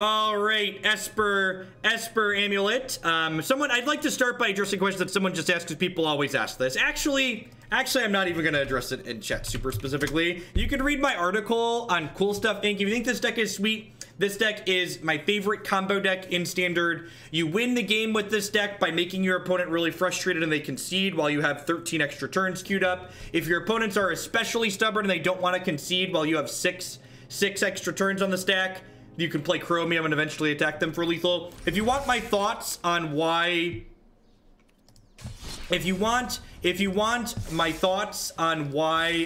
All right, Esper Amulet. I'd like to start by addressing questions that someone just asked, because people always ask this. Actually, I'm not even going to address it in chat super specifically. You can read my article on Cool Stuff Inc. If you think this deck is sweet, this deck is my favorite combo deck in Standard. You win the game with this deck by making your opponent really frustrated and they concede while you have 13 extra turns queued up. If your opponents are especially stubborn and they don't want to concede while you have six extra turns on the stack, you can play Chromium and eventually attack them for lethal. If you want my thoughts on why... If you want my thoughts on why,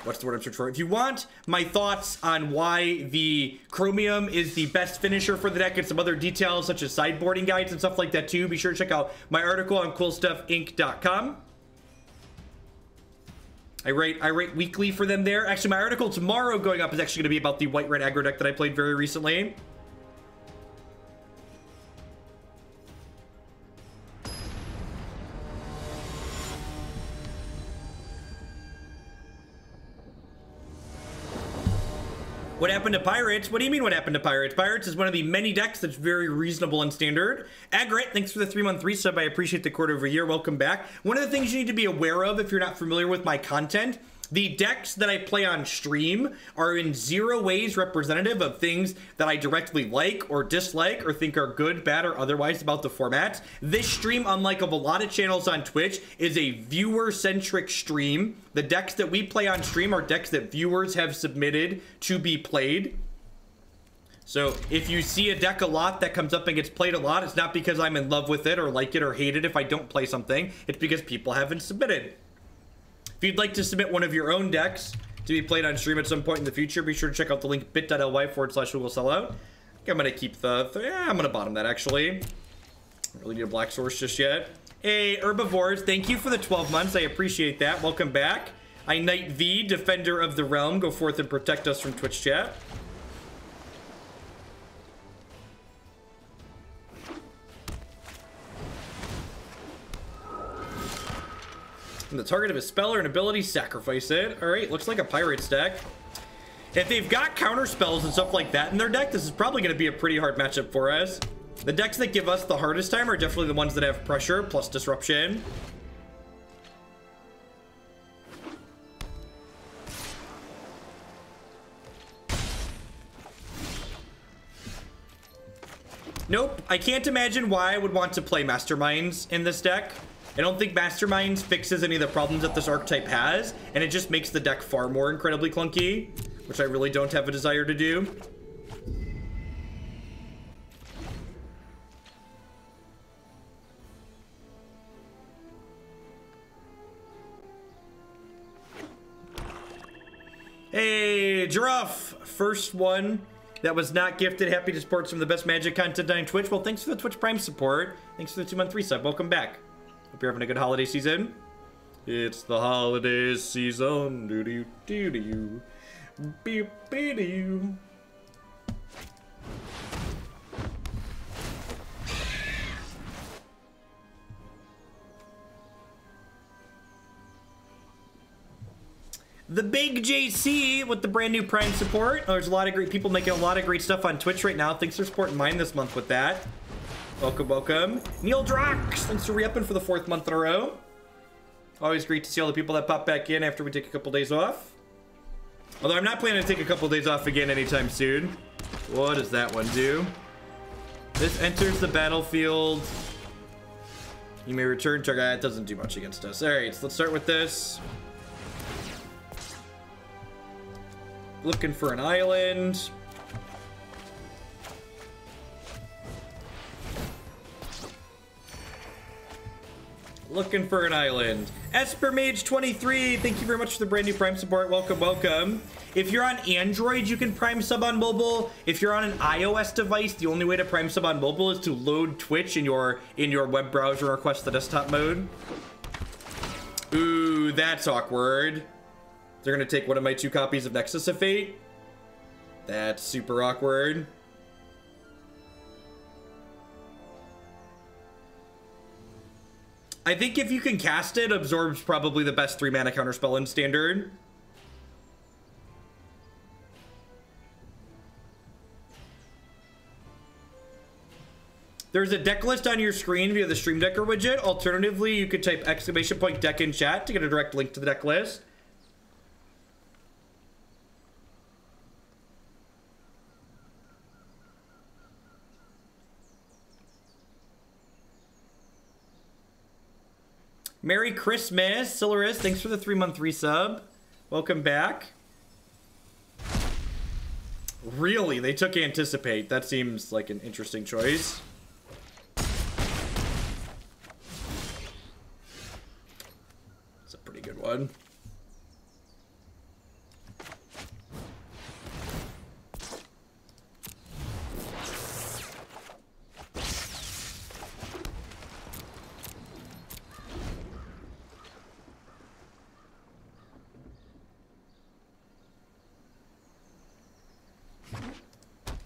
what's the word I'm searching for? If you want my thoughts on why the Chromium is the best finisher for the deck and some other details such as sideboarding guides and stuff like that too, be sure to check out my article on coolstuffinc.com. I write weekly for them there. Actually, my article tomorrow going up is actually going to be about the white-red aggro deck that I played very recently. What happened to Pirates? What do you mean what happened to Pirates? Pirates is one of the many decks that's very reasonable and Standard. Aggro, thanks for the 3-month resub. I appreciate the quarter of a year. Welcome back. One of the things you need to be aware of if you're not familiar with my content, the decks that I play on stream are in zero ways representative of things that I directly like or dislike or think are good, bad, or otherwise about the format. This stream, unlike of a lot of channels on Twitch, is a viewer-centric stream. The decks that we play on stream are decks that viewers have submitted to be played. So if you see a deck a lot that comes up and gets played a lot, it's not because I'm in love with it or like it or hate it if I don't play something. It's because people haven't submitted. If you'd like to submit one of your own decks to be played on stream at some point in the future, be sure to check out the link bit.ly/who-will-sell-out. I'm going to keep I'm going to bottom that, actually. I don't really need a black source just yet. Hey, Herbivores, thank you for the 12 months. I appreciate that. Welcome back. I Knight V, Defender of the Realm. Go forth and protect us from Twitch chat. And the target of a spell or an ability, sacrifice it. All right, looks like a Pirates deck. If they've got counter spells and stuff like that in their deck, this is probably going to be a pretty hard matchup for us. The decks that give us the hardest time are definitely the ones that have pressure plus disruption. Nope, I can't imagine why I would want to play Masterminds in this deck. I don't think Masterminds fixes any of the problems that this archetype has, and it just makes the deck far more incredibly clunky, which I really don't have a desire to do. Hey, Giraffe! First one that was not gifted. Happy to support some of the best Magic content on Twitch. Well, thanks for the Twitch Prime support. Thanks for the 2-month resub. Welcome back. Hope you're having a good holiday season. It's the holiday season. Do-do-do-do. Beep-be-do. The big JC with the brand new Prime support. Oh, there's a lot of great people making a lot of great stuff on Twitch right now. Thanks for supporting mine this month with that. Welcome, welcome. Neil Drox, thanks for re-upping for the 4th month in a row. Always great to see all the people that pop back in after we take a couple days off. Although I'm not planning to take a couple days off again anytime soon. What does that one do? This enters the battlefield. You may return target. It doesn't do much against us. All right, so let's start with this. Looking for an island. Looking for an island. Esper Mage 23, thank you very much for the brand new Prime support. Welcome, welcome. If you're on Android, you can Prime sub on mobile. If you're on an iOS device, the only way to Prime sub on mobile is to load Twitch in your web browser and request the desktop mode. Ooh, that's awkward. They're gonna take one of my 2 copies of Nexus of Fate. That's super awkward. I think if you can cast it, Absorb's probably the best 3-mana counterspell in Standard. There's a deck list on your screen via the Stream Decker widget. Alternatively, you could type !deck in chat to get a direct link to the deck list. Merry Christmas, Silaris. Thanks for the 3-month resub. Welcome back. Really? They took Anticipate. That seems like an interesting choice. It's a pretty good one.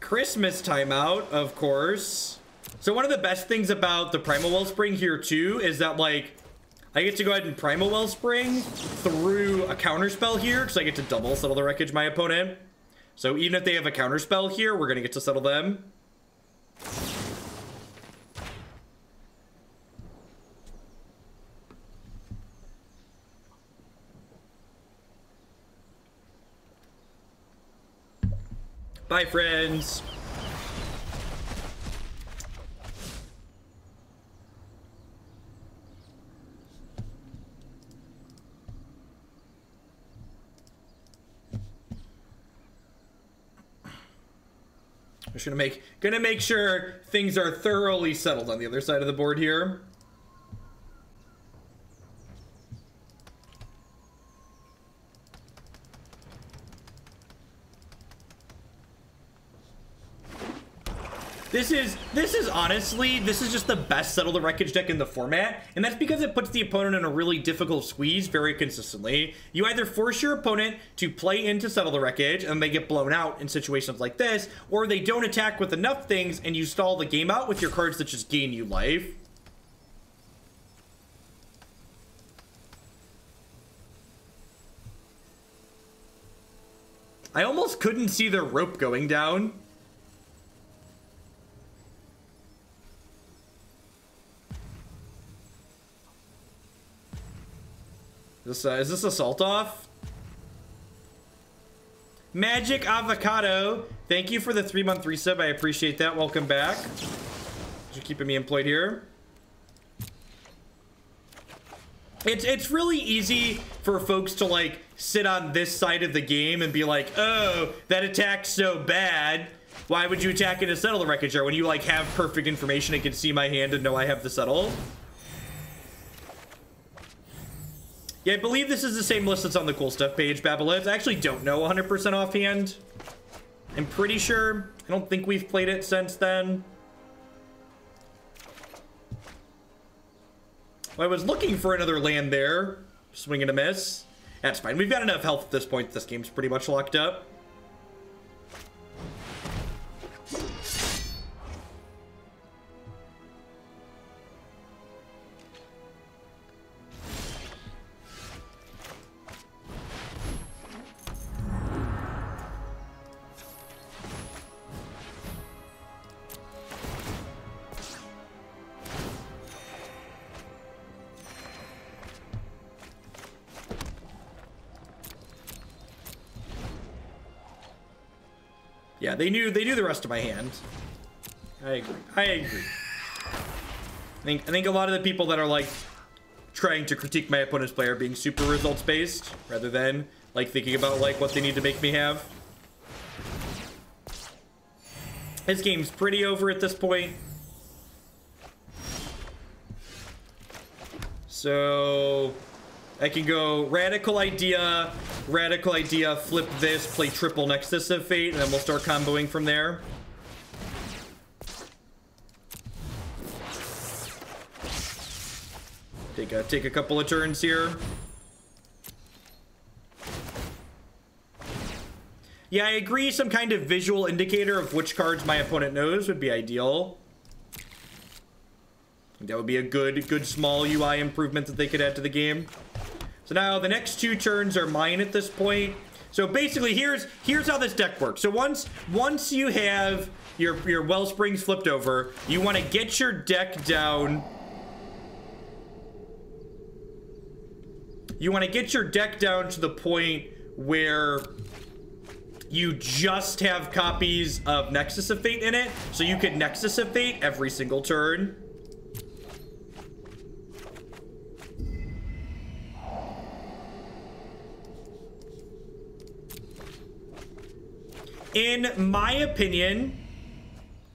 Christmas timeout, of course. So one of the best things about the Primal Wellspring here too is that, like, I get to go ahead and Primal Wellspring through a counterspell here because I get to double Settle the Wreckage my opponent. So even if they have a counterspell here, we're gonna get to settle them. Bye, friends. I'm just gonna make sure things are thoroughly settled on the other side of the board here. This is honestly, this is just the best Settle the Wreckage deck in the format, and that's because it puts the opponent in a really difficult squeeze very consistently. You either force your opponent to play into Settle the Wreckage and they get blown out in situations like this, or they don't attack with enough things and you stall the game out with your cards that just gain you life. I almost couldn't see their rope going down. Is this Assault off? Magic Avocado, thank you for the 3-month resub. I appreciate that. Welcome back. You're keeping me employed here. It's really easy for folks to, like, sit on this side of the game and be like, oh, that attack's so bad. Why would you attack it to Settle the Wreckage? Or when you, like, have perfect information and can see my hand and know I have the settle. Yeah, I believe this is the same list that's on the cool stuff page, Babylith. I actually don't know 100% offhand. I'm pretty sure. I don't think we've played it since then. Well, I was looking for another land there. Swing and a miss. That's fine. We've got enough health at this point. This game's pretty much locked up. Yeah, they knew the rest of my hand. I agree. I think a lot of the people that are, like, trying to critique my opponent's play are being super results based rather than, like, thinking about, like, what they need to make me have. This game's pretty over at this point. So I can go radical idea, flip this, play triple Nexus of Fate, and then we'll start comboing from there. Take a couple of turns here. Yeah, I agree. Some kind of visual indicator of which cards my opponent knows would be ideal. That would be a good small UI improvement that they could add to the game. So now the next 2 turns are mine at this point. So basically, here's how this deck works. So once you have your Wellsprings flipped over, you want to get your deck down. You want to get your deck down to the point where you just have copies of Nexus of Fate in it, so you could Nexus of Fate every single turn. In my opinion,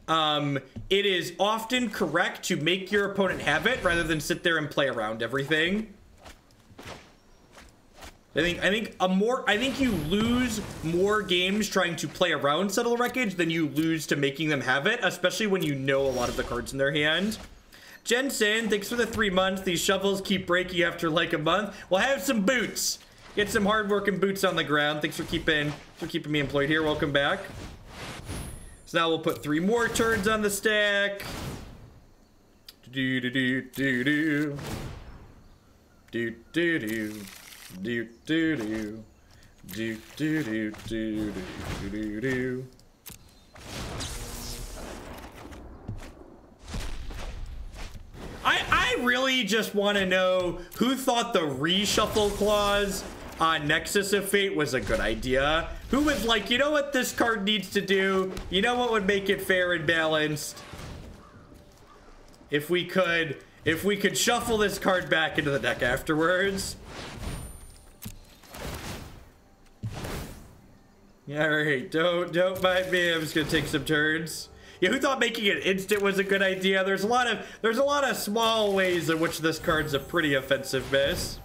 it is often correct to make your opponent have it rather than sit there and play around everything. I think you lose more games trying to play around Settle the Wreckage than you lose to making them have it, especially when you know a lot of the cards in their hand. Jensen, thanks for the 3 months. These shovels keep breaking after like a month. We'll have some boots. Get some hard-working boots on the ground. Thanks for keeping me employed here. Welcome back. So now we'll put 3 more turns on the stack. Do do do do do do do do. Do do do do do do do do do. I really just want to know who thought the reshuffle clause on Nexus of Fate was a good idea. Who was like, you know what this card needs to do? You know what would make it fair and balanced? If we could shuffle this card back into the deck afterwards. All right, don't mind me. I'm just gonna take some turns. Yeah, who thought making it instant was a good idea? There's a lot of small ways in which this card's a pretty offensive miss.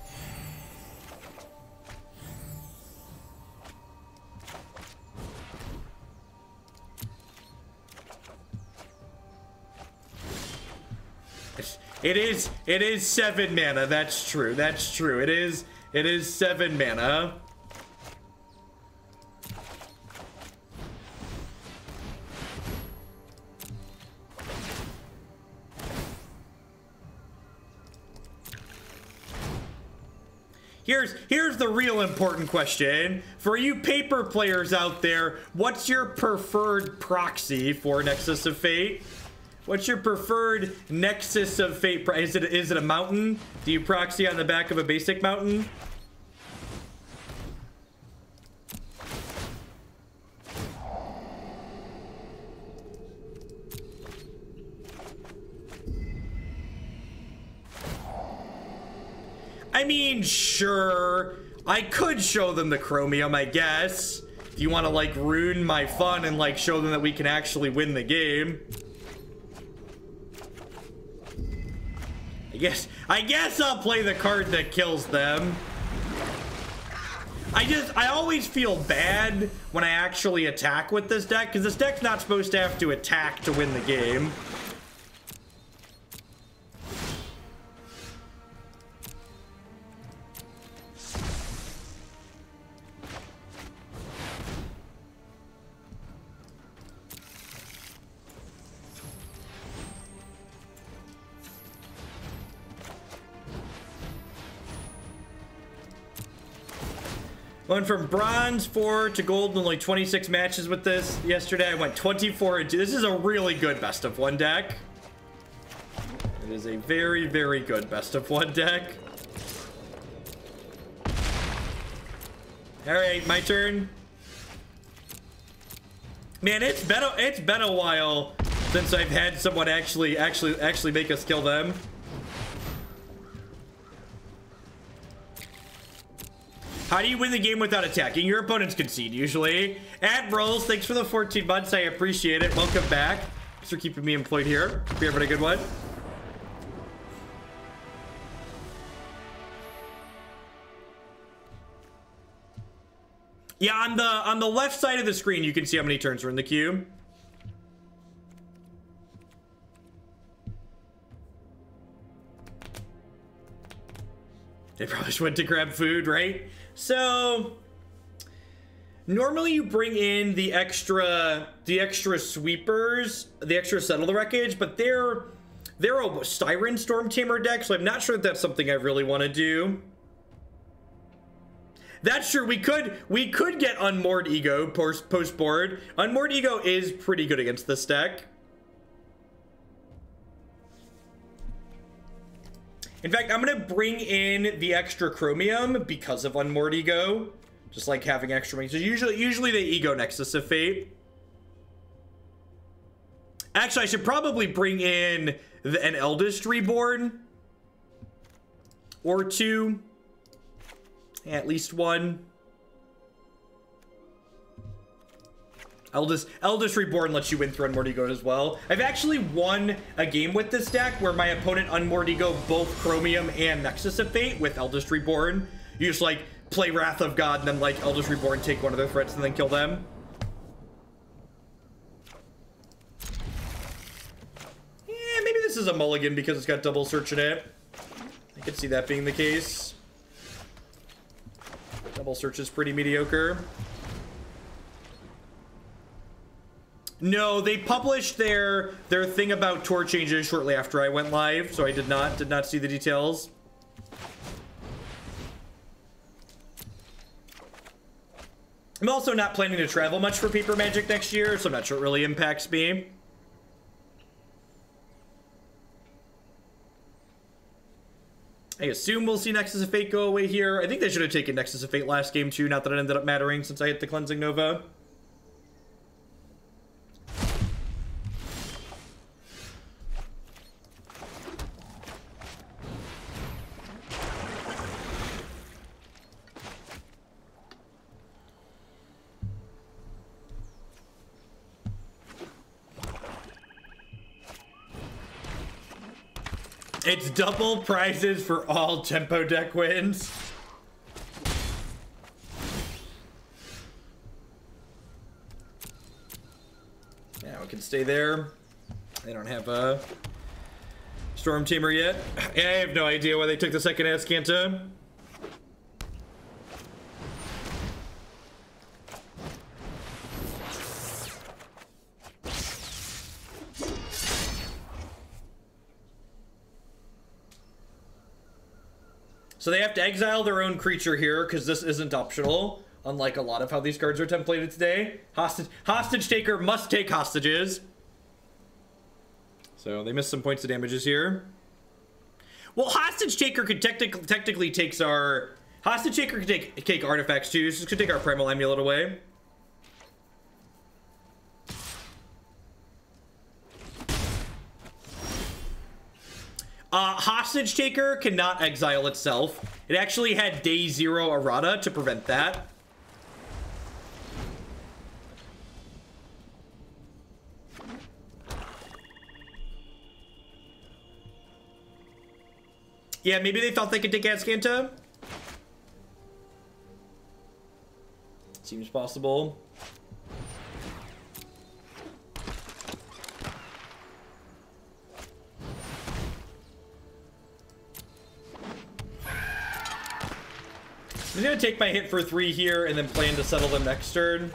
It is 7 mana. That's true. That's true. It is 7 mana. Here's the real important question. For you paper players out there, what's your preferred proxy for Nexus of Fate? What's your preferred Nexus of Fate? Is it a mountain? Do you proxy on the back of a basic mountain? I mean, sure. I could show them the Chromium, I guess. If you want to, like, ruin my fun and, like, show them that we can actually win the game. I guess I'll play the card that kills them. I always feel bad when I actually attack with this deck, because this deck's not supposed to have to attack to win the game. Went from bronze 4 to gold in only 26 matches with this. Yesterday I went 24 and 2. This is a really good best of 1 deck. It is a very, very good best of 1 deck. All right, my turn. Man, it's been a while since I've had someone actually make us kill them. How do you win the game without attacking? Your opponents concede, usually. Admirals, thanks for the 14 months. I appreciate it. Welcome back. Thanks for keeping me employed here. Hope you're having a good one. Yeah, on the left side of the screen, you can see how many turns are in the queue. They probably just went to grab food, right? So normally you bring in the extra sweepers, the extra Settle the Wreckage, but they're a Siren Storm Tamer deck, so I'm not sure if that's something I really want to do. That's true. We could get Unmoored Ego post board. Unmoored Ego is pretty good against this deck. In fact, I'm gonna bring in the extra Chromium because of Unmoored Ego. Just like having extra. So usually they Ego Nexus of Fate. Actually, I should probably bring in an Eldest Reborn or two. At least one. Eldest Reborn lets you win through Unmoored Ego as well. I've actually won a game with this deck where my opponent Unmoored Ego both Chromium and Nexus of Fate with Eldest Reborn. You just like play Wrath of God and then like Eldest Reborn, take one of their threats and then kill them. Yeah, maybe this is a mulligan because it's got double search in it. I could see that being the case. Double search is pretty mediocre. No, they published their thing about tour changes shortly after I went live, so I did not see the details. I'm also not planning to travel much for Paper Magic next year, so I'm not sure it really impacts me. I assume we'll see Nexus of Fate go away here. I think they should have taken Nexus of Fate last game too, not that it ended up mattering since I hit the Cleansing Nova. It's double prizes for all tempo deck wins. Yeah, we can stay there. They don't have a Storm Tamer yet. I have no idea why they took the second Azcanta. So they have to exile their own creature here because this isn't optional, unlike a lot of how these cards are templated today. Hostage taker must take hostages. So they missed some points of damages here. Well, hostage taker could technically takes our hostage taker could take artifacts too. So this could take our Primal Amulet away. Hostage Taker cannot exile itself. It actually had day 0 errata to prevent that. Yeah, maybe they thought they could take Azcanta. Seems possible. I'm gonna take my hit for 3 here and then plan to settle them next turn.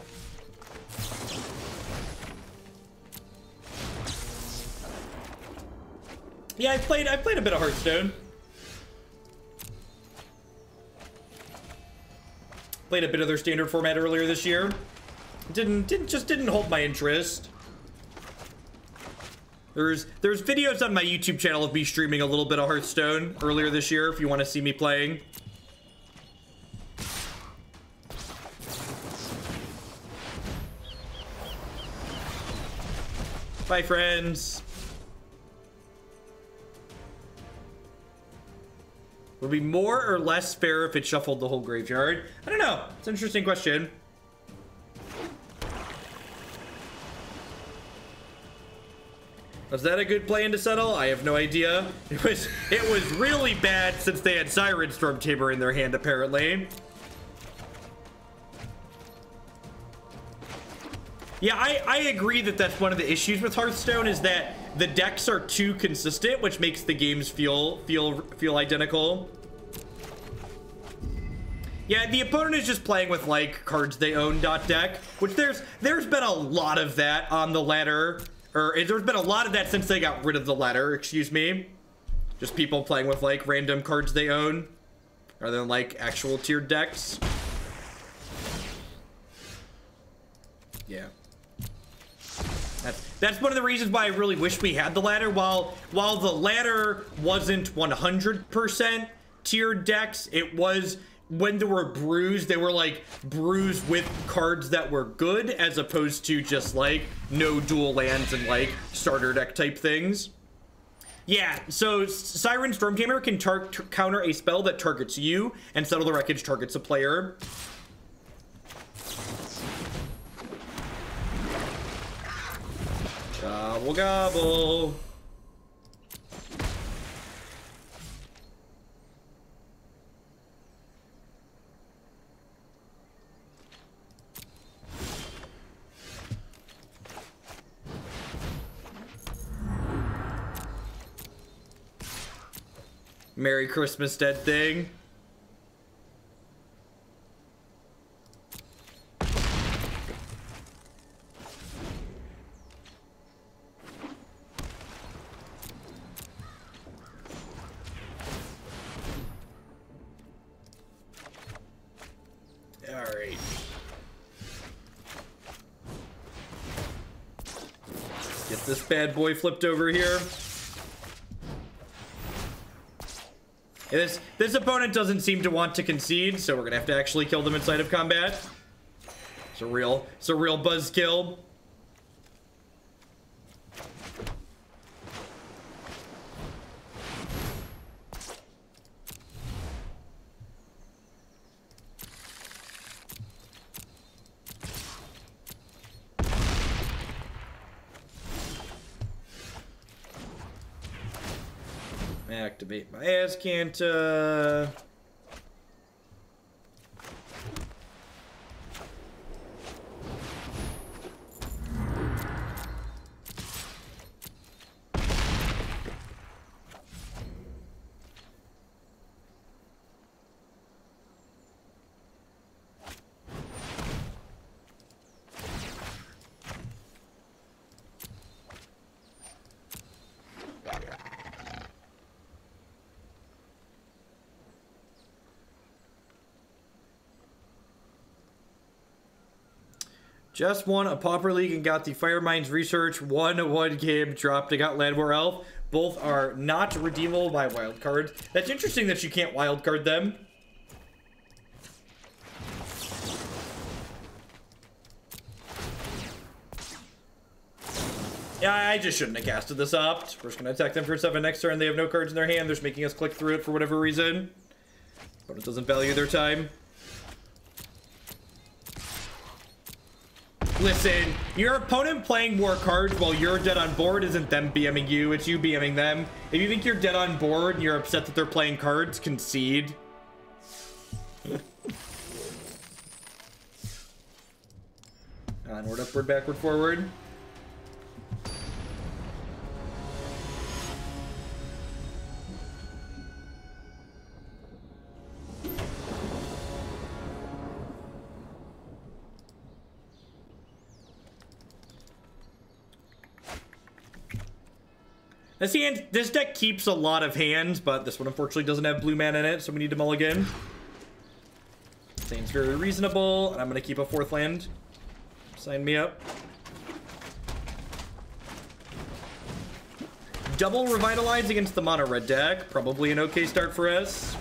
Yeah, I played a bit of Hearthstone. Played a bit of their standard format earlier this year. Didn't hold my interest. There's videos on my YouTube channel of me streaming a little bit of Hearthstone earlier this year if you want to see me playing. Bye, friends. Would it be more or less fair if it shuffled the whole graveyard? I don't know. It's an interesting question. Was that a good plan to settle? I have no idea. It was really bad since they had Siren Storm Tamer in their hand, apparently. Yeah, I agree that that's one of the issues with Hearthstone is that the decks are too consistent, which makes the games feel identical. Yeah, the opponent is just playing with like cards they own .deck, which there's been a lot of that on the ladder, or there's been a lot of that since they got rid of the ladder, excuse me. Just people playing with like random cards they own rather than like actual tiered decks. Yeah. That's one of the reasons why I really wish we had the ladder. While the ladder wasn't 100% tiered decks, it was, when there were brews, they were like brews with cards that were good, as opposed to just like no dual lands and like starter deck type things. Yeah, so Siren Stormtamer can counter a spell that targets you, and Settle the Wreckage targets a player. Gobble gobble. Merry Christmas, dead thing. All right. Get this bad boy flipped over here. This opponent doesn't seem to want to concede, so we're gonna have to actually kill them inside of combat. It's a real buzzkill. Activate my Azcanta. Just won a Pauper League and got the Fire Mines Research 1-1 game dropped. I got Landwar Elf. Both are not redeemable by wildcards. That's interesting that you can't wildcard them. Yeah, I just shouldn't have casted this up. We're just going to attack them for 7 next turn. They have no cards in their hand. They're just making us click through it for whatever reason. But it doesn't value their time. Listen, your opponent playing more cards while you're dead on board isn't them BMing you, it's you BMing them. If you think you're dead on board and you're upset that they're playing cards, concede. Onward, upward, backward, forward. This deck keeps a lot of hands, but this one unfortunately doesn't have blue mana in it, so we need to mulligan. Seems very reasonable, and I'm going to keep a 4th land. Sign me up. Double Revitalize against the mono red deck. Probably an okay start for us.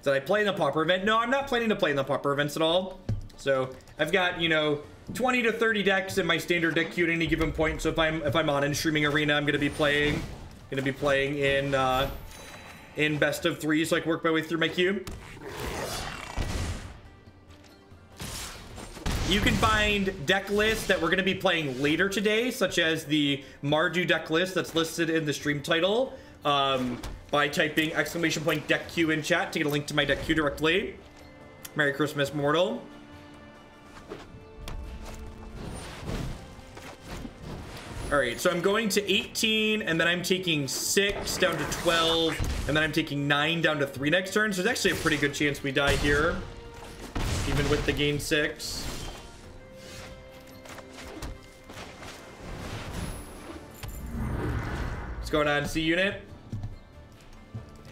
Did I play in the Pauper event? No, I'm not planning to play in the Pauper events at all. So I've got, you know, 20 to 30 decks in my standard deck queue at any given point. So if I'm on in streaming arena, I'm gonna be playing in best of 3, so I can work my way through my queue. You can find deck lists that we're going to be playing later today, such as the Mardu deck list that's listed in the stream title. by typing !deck Q in chat to get a link to my deck Q directly. Merry Christmas, mortal. All right, so I'm going to 18, and then I'm taking 6 down to 12, and then I'm taking 9 down to 3 next turn. So there's actually a pretty good chance we die here, even with the gain 6. What's going on, C unit?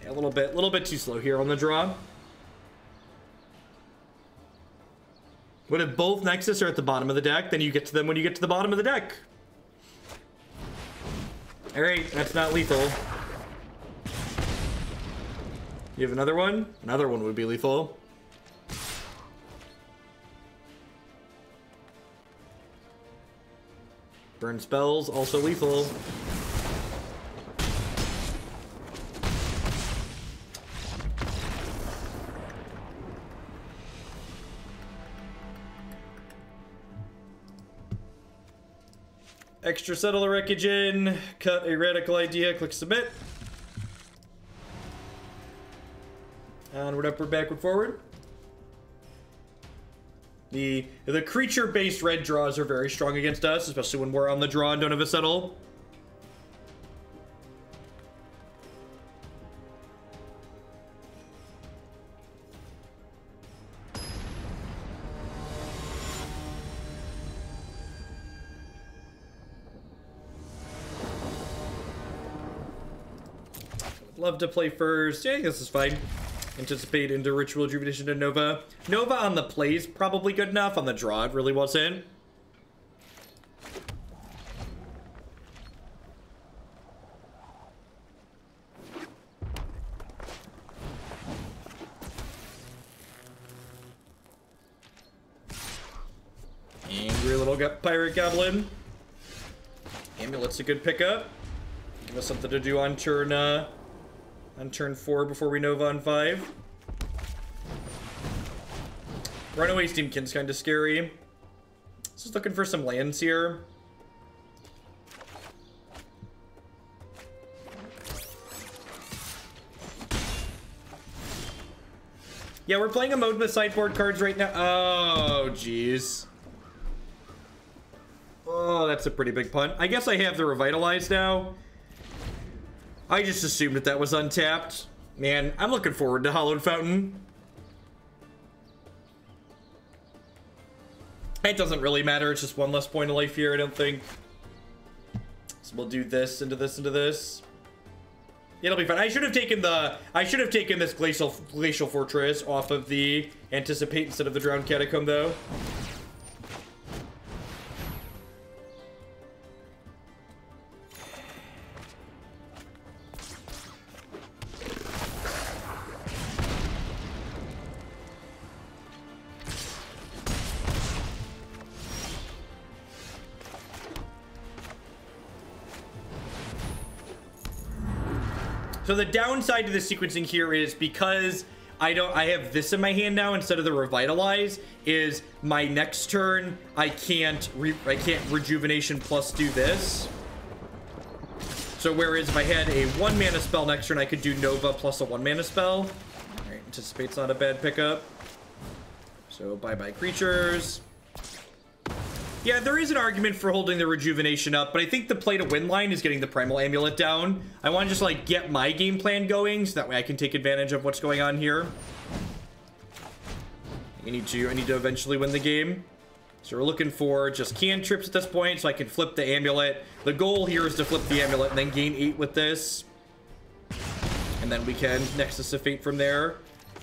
Yeah, a little bit too slow here on the draw. What if both Nexus are at the bottom of the deck? Then you get to them when you get to the bottom of the deck. All right, that's not lethal. You have another one? Another one would be lethal. Burn spells, also lethal. Extra Settle the Wreckage in, cut a radical idea, click submit. Onward, upward, backward, forward. The creature-based red draws are very strong against us, especially when we're on the draw and don't have a settle. Love to play first. Yeah, I guess it's fine. Anticipate into Ritual Rejuvenation and Nova. Nova on the play is probably good enough. On the draw, it really wasn't. Angry little pirate goblin. Amulet's a good pickup. Give us something to do on turn 4 before we Nova on 5. Runaway Steamkin's kind of scary. Just looking for some lands here. Yeah, we're playing a mode with sideboard cards right now. Oh, jeez. Oh, that's a pretty big punt. I guess I have the Revitalize now. I just assumed that was untapped. Man, I'm looking forward to Hallowed Fountain. It doesn't really matter. It's just one less point of life here, I don't think. So we'll do this into this into this. It'll be fine. I should have taken this Glacial Fortress off of the Anticipate instead of the Drowned Catacomb, though. So the downside to the sequencing here is because I have this in my hand now instead of the Revitalize, is my next turn I can't Rejuvenation plus do this. So whereas if I had a 1 mana spell next turn, I could do Nova plus a 1 mana spell. All right, Anticipate's not a bad pickup. So bye-bye creatures. Yeah, there is an argument for holding the Rejuvenation up, but I think the play to win line is getting the Primal Amulet down. I want to just, like, get my game plan going, so that way I can take advantage of what's going on here. I need to eventually win the game. So we're looking for just cantrips at this point, so I can flip the Amulet. The goal here is to flip the Amulet and then gain 8 with this. And then we can Nexus of Fate from there.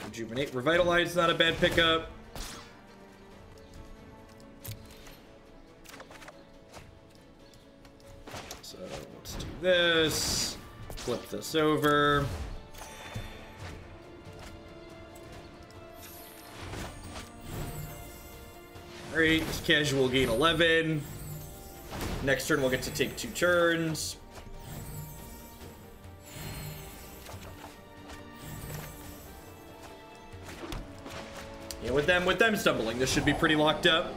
Rejuvenate, Revitalize is not a bad pickup. This, flip this over. Alright, casual gain 11. Next turn we'll get to take 2 turns. Yeah, with them stumbling, this should be pretty locked up.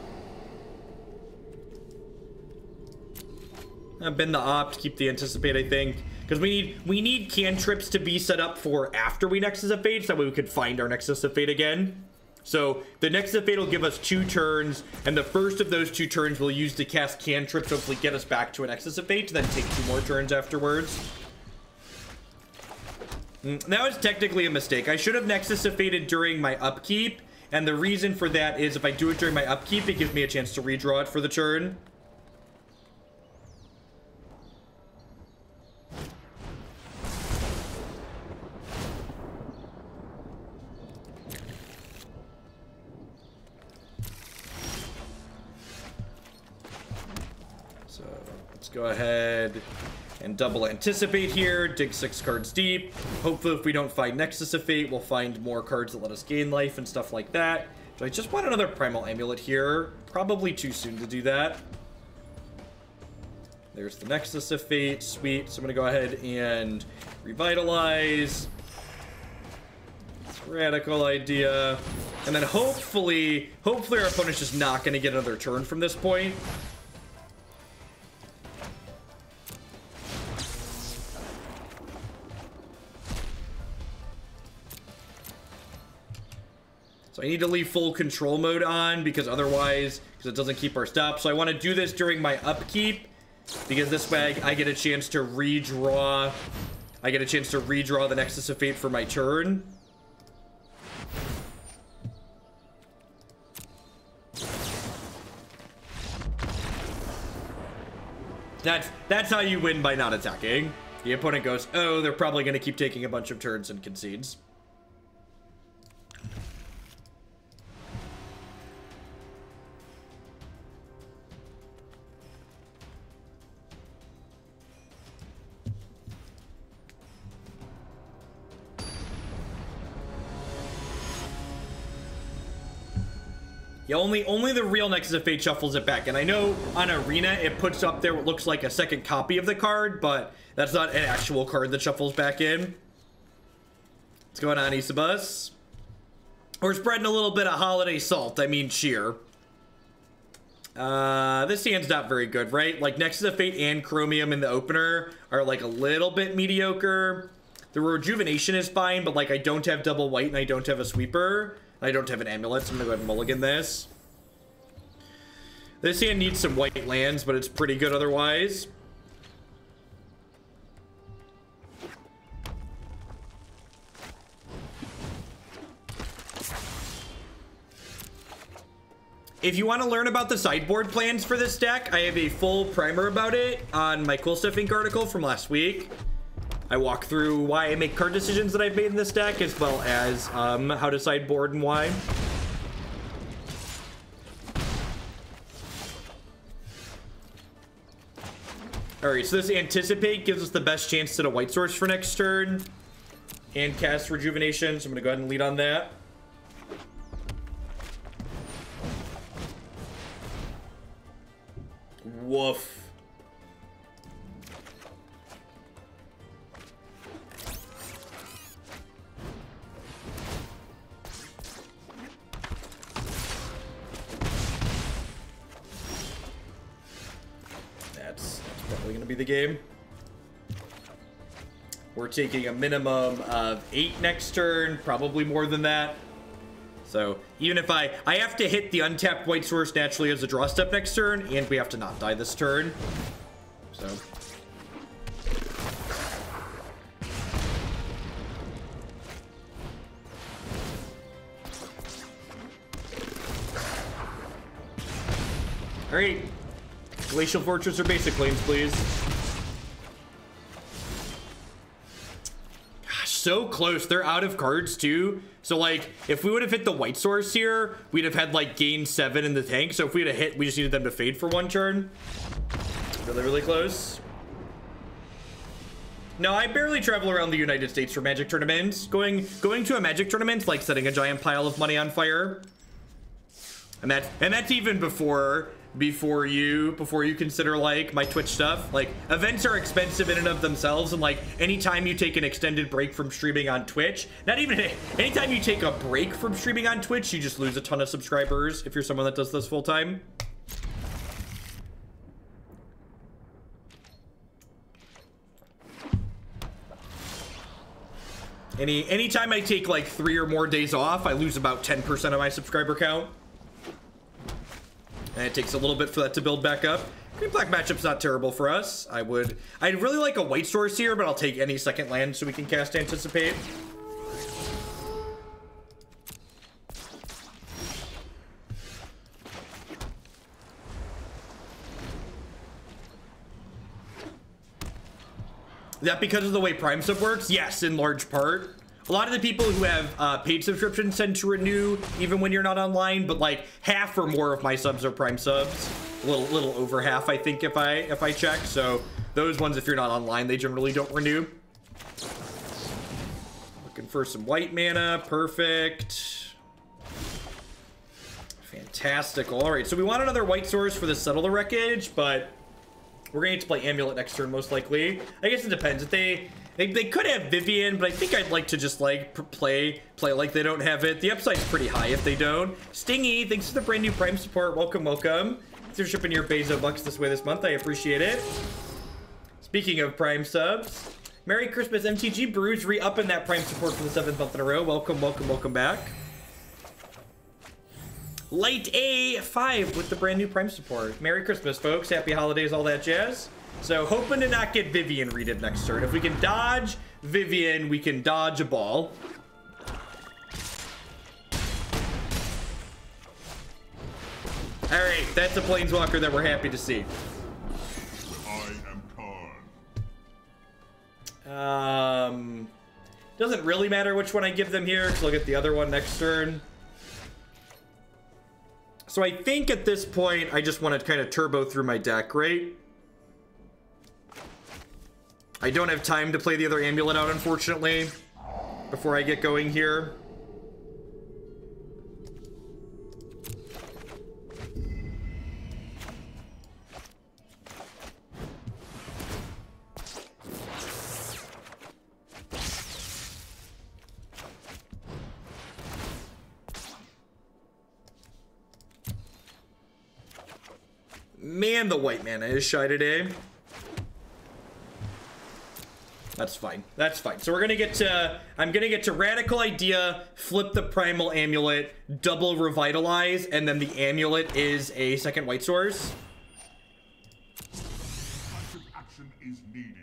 I've been the opt, keep the Anticipate, I think. Because we need cantrips to be set up for after we Nexus of Fate, so that way we could find our Nexus of Fate again. So the Nexus of Fate will give us 2 turns, and the first of those 2 turns we'll use to cast cantrips, hopefully get us back to a Nexus of Fate, to then take 2 more turns afterwards. That was technically a mistake. I should have Nexus of Fated during my upkeep, and the reason for that is if I do it during my upkeep, it gives me a chance to redraw it for the turn. Go ahead and double anticipate here, dig 6 cards deep. Hopefully if we don't find Nexus of Fate, we'll find more cards that let us gain life and stuff like that. So I just want another Primal Amulet here. Probably too soon to do that. There's the Nexus of Fate, sweet. So I'm gonna go ahead and Revitalize. It's a radical idea. And then hopefully our opponent's just not gonna get another turn from this point. So I need to leave full control mode on because otherwise, because it doesn't keep our stop. So I want to do this during my upkeep because this way I get a chance to redraw. I get a chance to redraw the Nexus of Fate for my turn. That's how you win by not attacking. The opponent goes, oh, they're probably going to keep taking a bunch of turns and concedes. Yeah, only the real Nexus of Fate shuffles it back. And I know on Arena, it puts up there what looks like a second copy of the card, but that's not an actual card that shuffles back in. What's going on, Isabus? We're spreading a little bit of holiday salt. I mean, cheer. This hand's not very good, right? Like, Nexus of Fate and Chromium in the opener are, like, a little bit mediocre. The Rejuvenation is fine, but, like, I don't have double white and I don't have a sweeper. I don't have an amulet, so I'm gonna go ahead and mulligan this. This hand needs some white lands, but it's pretty good otherwise. If you want to learn about the sideboard plans for this deck, I have a full primer about it on my Cool Stuff Inc. article from last week. I walk through why I make card decisions that I've made in this deck, as well as how to sideboard and why. Alright, so this Anticipate gives us the best chance at a white source for next turn. And cast Rejuvenation, so I'm going to go ahead and lead on that. Woof. That's probably going to be the game. We're taking a minimum of 8 next turn, probably more than that. So even if I have to hit the untapped white source naturally as a draw step next turn, and we have to not die this turn. So. All right. Glacial Fortress or basic lanes, please. Gosh, so close. They're out of cards too. So like, if we would have hit the white source here, we'd have had like gain 7 in the tank. So if we had a hit, we just needed them to fade for 1 turn. Really, really close. No, I barely travel around the United States for Magic tournaments. Going to a Magic tournament's like setting a giant pile of money on fire. And that's even before you consider like my Twitch stuff. Like, events are expensive in and of themselves, and like anytime you take an extended break from streaming on Twitch, anytime you take a break from streaming on Twitch, you just lose a ton of subscribers if you're someone that does this full time. Anytime I take like 3 or more days off, I lose about 10% of my subscriber count. And it takes a little bit for that to build back up. Green black matchup's not terrible for us. I'd really like a white source here, but I'll take any second land so we can cast Anticipate. That because of the way Prime Sub works? Yes, in large part. A lot of the people who have paid subscriptions tend to renew even when you're not online, but like half or more of my subs are Prime subs. A little over half, I think, if I check. So those ones, if you're not online, they generally don't renew. Looking for some white mana. Perfect. Fantastic. All right, so we want another white source for the Settle the Wreckage, but we're going to play Amulet next turn, most likely. I guess it depends. If they could have Vivian, but I think I'd like to just like play like they don't have it. The upside's pretty high if they don't. Stingy, thanks for the brand new Prime support. Welcome, welcome. Thanks for shipping your Bezo bucks this way this month. I appreciate it. Speaking of Prime subs, Merry Christmas, MTG Brews, re-upping that Prime support for the 7th month in a row. Welcome, welcome, welcome back. Light A5 with the brand new Prime support. Merry Christmas, folks. Happy holidays, all that jazz. So, hoping to not get Vivian readed next turn. If we can dodge Vivian, we can dodge a ball. Alright, that's a Planeswalker that we're happy to see. I am Karn. Doesn't really matter which one I give them here, because I'll get the other one next turn. So I think at this point, I just want to kind of turbo through my deck, right? I don't have time to play the other Amulet out, unfortunately, before I get going here. Man, the white mana is shy today. That's fine. That's fine. So we're gonna get to, I'm gonna get to Radical Idea, flip the Primal Amulet, double Revitalize, and then the Amulet is a second white source. Action is needed.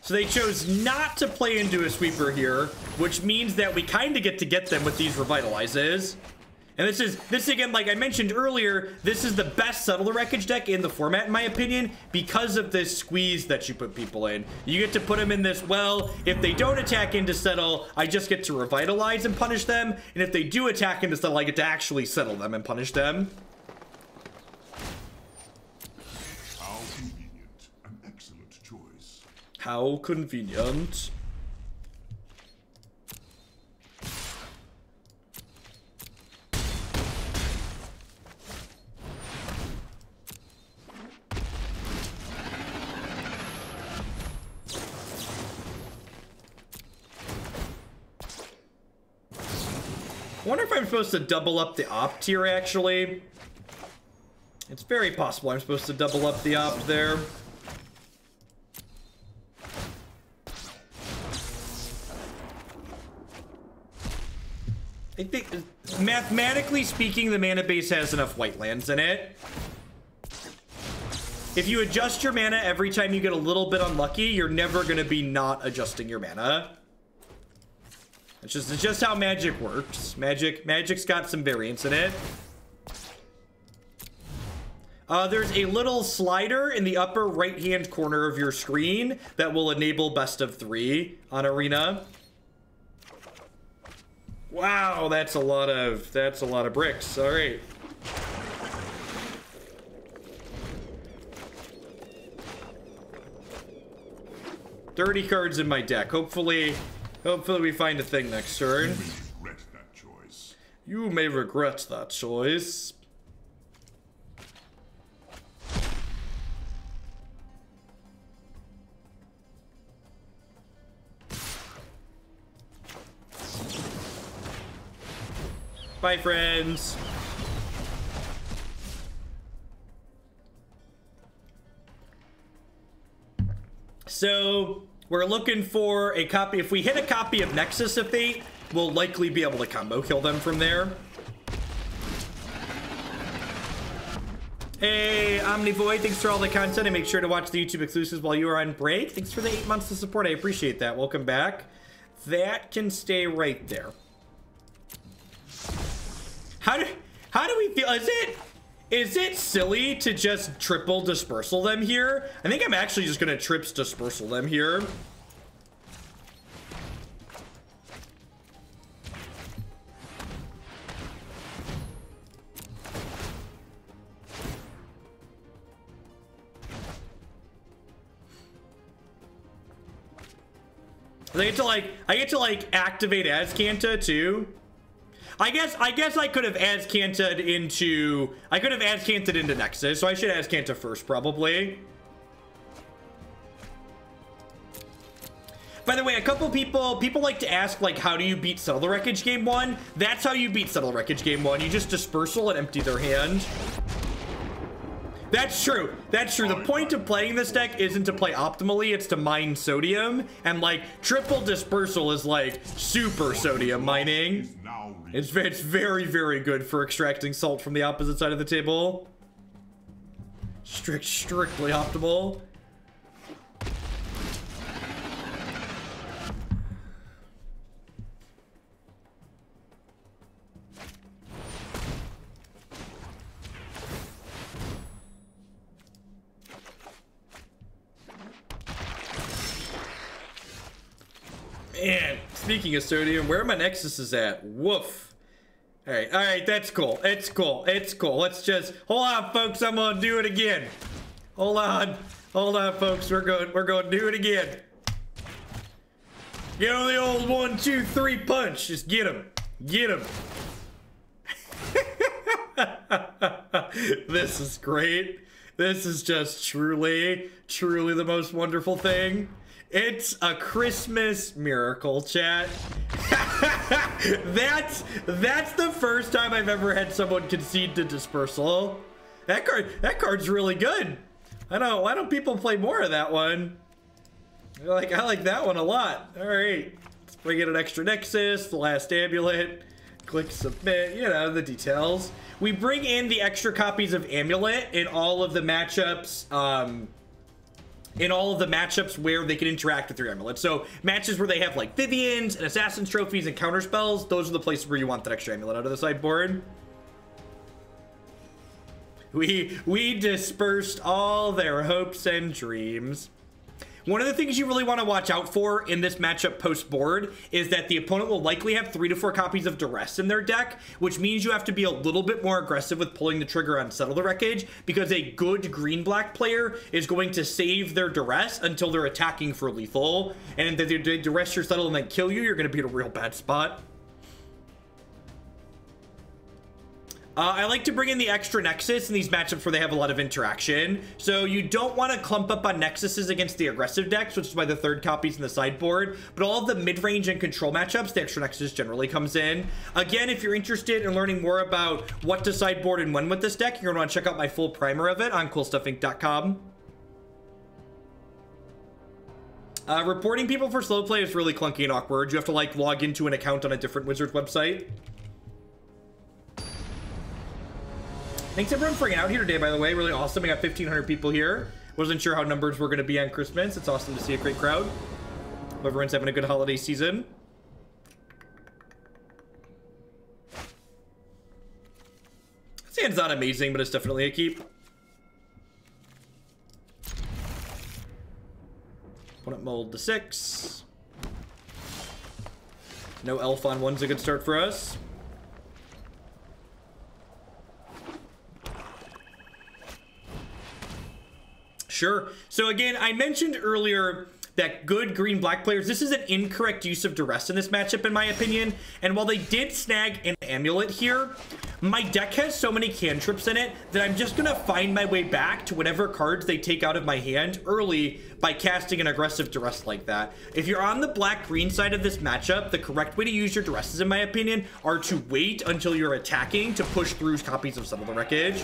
So they chose not to play into a sweeper here, which means that we kind of get to get them with these Revitalizes. And this again, like I mentioned earlier, this is the best Settle the Wreckage deck in the format, in my opinion, because of this squeeze that you put people in. You get to put them in this, well, if they don't attack into Settle, I just get to Revitalize and punish them. And if they do attack into Settle, I get to actually settle them and punish them. How convenient. I wonder if I'm supposed to double up the opt here, actually. It's very possible I'm supposed to double up the opt there. I think, mathematically speaking, the mana base has enough white lands in it. If you adjust your mana every time you get a little bit unlucky, you're never going to be not adjusting your mana. It's just how Magic works. Magic's got some variance in it. There's a little slider in the upper right-hand corner of your screen that will enable best of 3 on Arena. Wow, that's a lot of bricks. All right. Dirty cards in my deck. Hopefully we find a thing next turn. You may regret that choice. You may regret that choice. Bye, friends. So we're looking for a copy. If we hit a copy of Nexus of Fate, we'll likely be able to combo kill them from there. Hey, Omnivoid, thanks for all the content, and make sure to watch the YouTube exclusives while you are on break. Thanks for the 8 months of support. I appreciate that. Welcome back. That can stay right there. How do we feel? Is it silly to just triple dispersal them here? I think I'm actually just gonna trips dispersal them here. I get to like activate Azcanta too. I guess I could have Azcanted into Nexus, so I should Azcanta first probably. By the way, a couple people like to ask, like, how do you beat Settle the Wreckage game 1? That's how you beat Settle the Wreckage game 1. You just dispersal and empty their hand. That's true. That's true. The point of playing this deck isn't to play optimally, it's to mine sodium. And like triple dispersal is like super sodium mining. It's very, very good for extracting salt from the opposite side of the table. Strictly optimal. Man, speaking of sodium, where are my Nexuses at? Woof. All right, that's cool. It's cool. Let's just hold on, folks. I'm gonna do it again. Hold on, folks. We're going to do it again. Get on the old 1, 2, 3 punch. Just get him. This is great. This is just truly the most wonderful thing. It's a Christmas miracle, chat. That's the first time I've ever had someone concede to Dispersal. That card's really good. Why don't people play more of that one? I like that one a lot. All right, let's bring in an extra Nexus, the last Amulet, click submit, you know, the details. We bring in the extra copies of Amulet in all of the matchups, where they can interact with your Amulet. So matches where they have like Vivians and Assassin's Trophies and counter spells, those are the places where you want that extra Amulet out of the sideboard. We dispersed all their hopes and dreams. One of the things you really want to watch out for in this matchup post-board is that the opponent will likely have 3 to 4 copies of Duress in their deck, which means you have to be a little bit more aggressive with pulling the trigger on Settle the Wreckage, because a good green-black player is going to save their Duress until they're attacking for lethal, and if they Duress your Settle and then kill you, you're going to be in a real bad spot. I like to bring in the extra Nexus in these matchups where they have a lot of interaction. So you don't want to clump up on Nexuses against the aggressive decks, which is why the 3rd copy's in the sideboard. But all of the mid-range and control matchups, the extra Nexus generally comes in. Again, if you're interested in learning more about what to sideboard and when with this deck, you're going to want to check out my full primer of it on coolstuffinc.com. Reporting people for slow play is really clunky and awkward. You have to like log into an account on a different Wizards website. Thanks everyone for hanging out here today, by the way. Really awesome. I got 1,500 people here. Wasn't sure how numbers were going to be on Christmas. It's awesome to see a great crowd. Hope everyone's having a good holiday season. This hand's not amazing, but it's definitely a keep. Opponent mold to 6. No elf on 1's a good start for us. Sure. So again, I mentioned earlier that good green-black players, this is an incorrect use of Duress in this matchup, in my opinion. And while they did snag an amulet here, my deck has so many cantrips in it that I'm just gonna find my way back to whatever cards they take out of my hand early by casting an aggressive Duress like that. If you're on the black-green side of this matchup, the correct way to use your Duresses, in my opinion, are to wait until you're attacking to push through copies of Settle the Wreckage.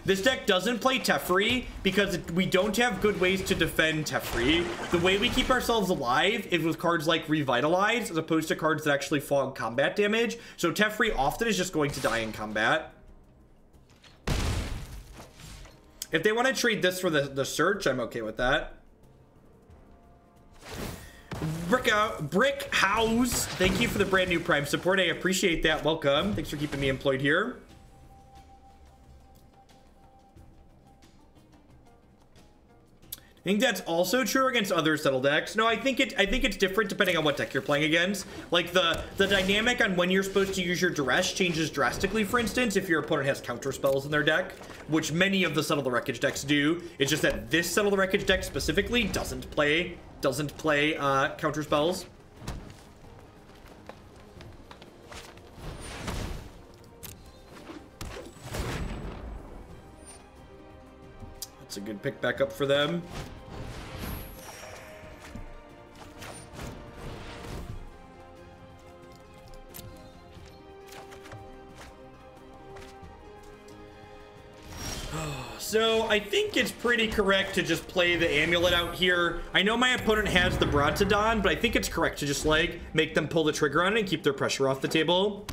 This deck doesn't play Teferi because we don't have good ways to defend Teferi. The way we keep ourselves alive is with cards like Revitalize, as opposed to cards that actually fog combat damage. So Teferi often is just going to die in combat. If they want to trade this for the search, I'm okay with that. Brick House, thank you for the brand new Prime support. I appreciate that. Welcome. Thanks for keeping me employed here. I think that's also true against other Settle decks. No, I think it's different depending on what deck you're playing against. Like the dynamic on when you're supposed to use your Duress changes drastically. For instance, if your opponent has counter spells in their deck, which many of the Settle the Wreckage decks do. It's just that this Settle the Wreckage deck specifically doesn't play counter spells. That's a good pick back up for them. So I think it's pretty correct to just play the amulet out here. I know my opponent has the Brontodon, but I think it's correct to just like make them pull the trigger on it and keep their pressure off the table.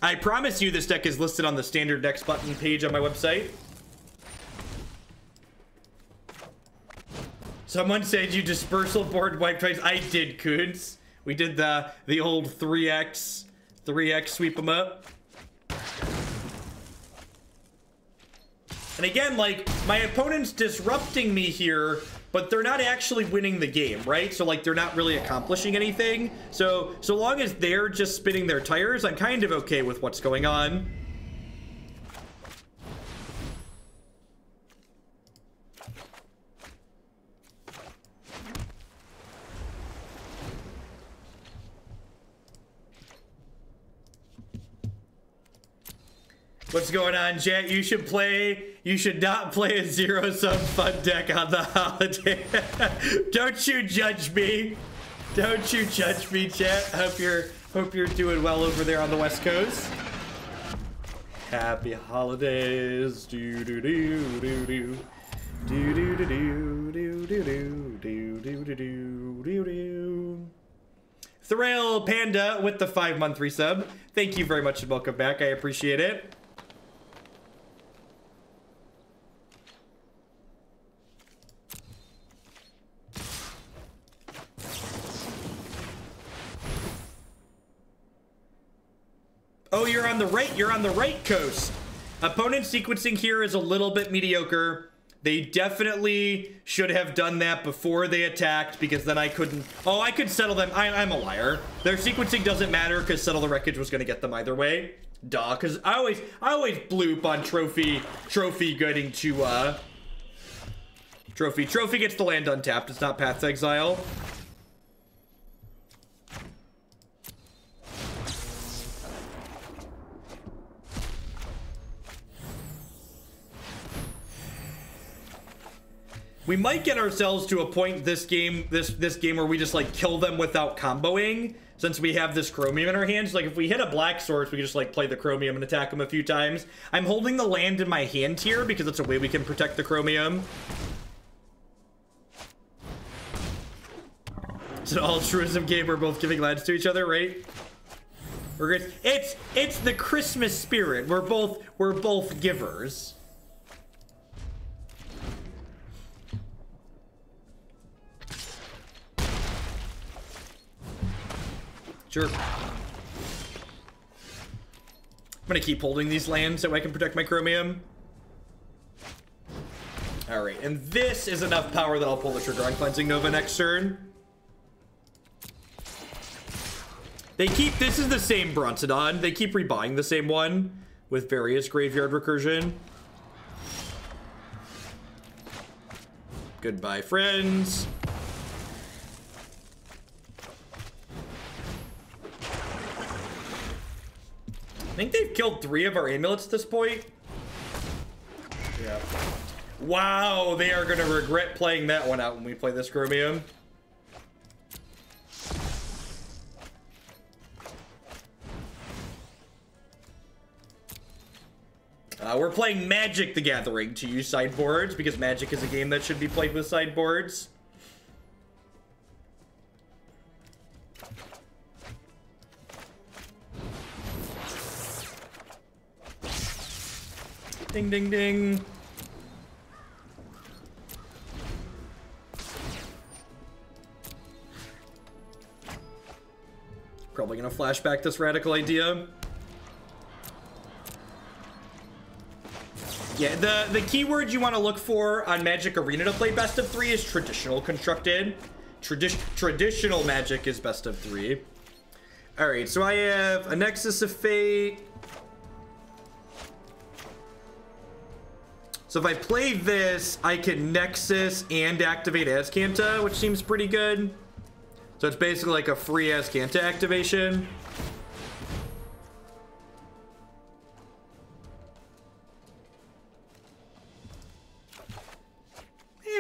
I promise you this deck is listed on the standard decks button page on my website. Someone said you dispersal board wipe twice. I did, Coons. We did the old 3x sweep them up. And again, like, my opponent's disrupting me here, but they're not actually winning the game, right? So like, they're not really accomplishing anything. So long as they're just spinning their tires, I'm kind of okay with what's going on. What's going on, chat? You should not play a zero-sum fun deck on the holiday. Don't you judge me. Don't you judge me, chat. Hope you're doing well over there on the West Coast. Happy holidays. Do do do do do. Do do do do do do do do do do do. Thrill Panda with the 5-month resub. Thank you very much and welcome back. I appreciate it. Oh, you're on the right coast. Opponent sequencing here is a little bit mediocre. They definitely should have done that before they attacked, because then I couldn't. Oh, I could settle them. I'm a liar. Their sequencing doesn't matter because Settle the Wreckage was going to get them either way. Duh, because I always bloop on trophy getting to trophy gets the land untapped. It's not Path's Exile. We might get ourselves to a point this game where we just like kill them without comboing, since we have this Chromium in our hands. Like if we hit a black source, we can just like play the Chromium and attack them a few times. I'm holding the land in my hand here because it's a way we can protect the Chromium. It's an altruism game. We're both giving lands to each other, right? It's the Christmas spirit. We're both givers. Sure. I'm gonna keep holding these lands so I can protect my Chromium. Alright, and this is enough power that I'll pull the trigger on Cleansing Nova next turn. This is the same Brontodon. They keep rebuying the same one with various graveyard recursion. Goodbye, friends. I think they've killed 3 of our amulets at this point. Yeah. Wow, they are gonna regret playing that one out when we play this Chromium. We're playing Magic the Gathering to use sideboards because Magic is a game that should be played with sideboards. Ding, ding, ding. Probably gonna flashback this radical idea. Yeah, the keyword you want to look for on Magic Arena to play best of 3 is traditional constructed. Traditional Magic is best of 3. Alright, so I have a Nexus of Fate. So if I play this, I can Nexus and activate Azcanta, which seems pretty good. So it's basically like a free Azcanta activation.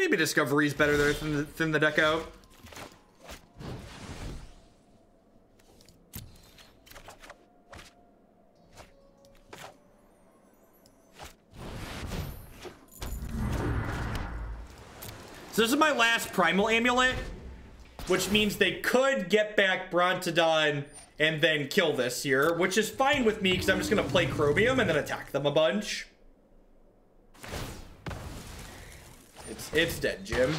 Maybe Discovery is better there than the deck out. So this is my last Primal Amulet, which means they could get back Brontodon and then kill this here, which is fine with me because I'm just going to play Chromium and then attack them a bunch. It's dead, Jim.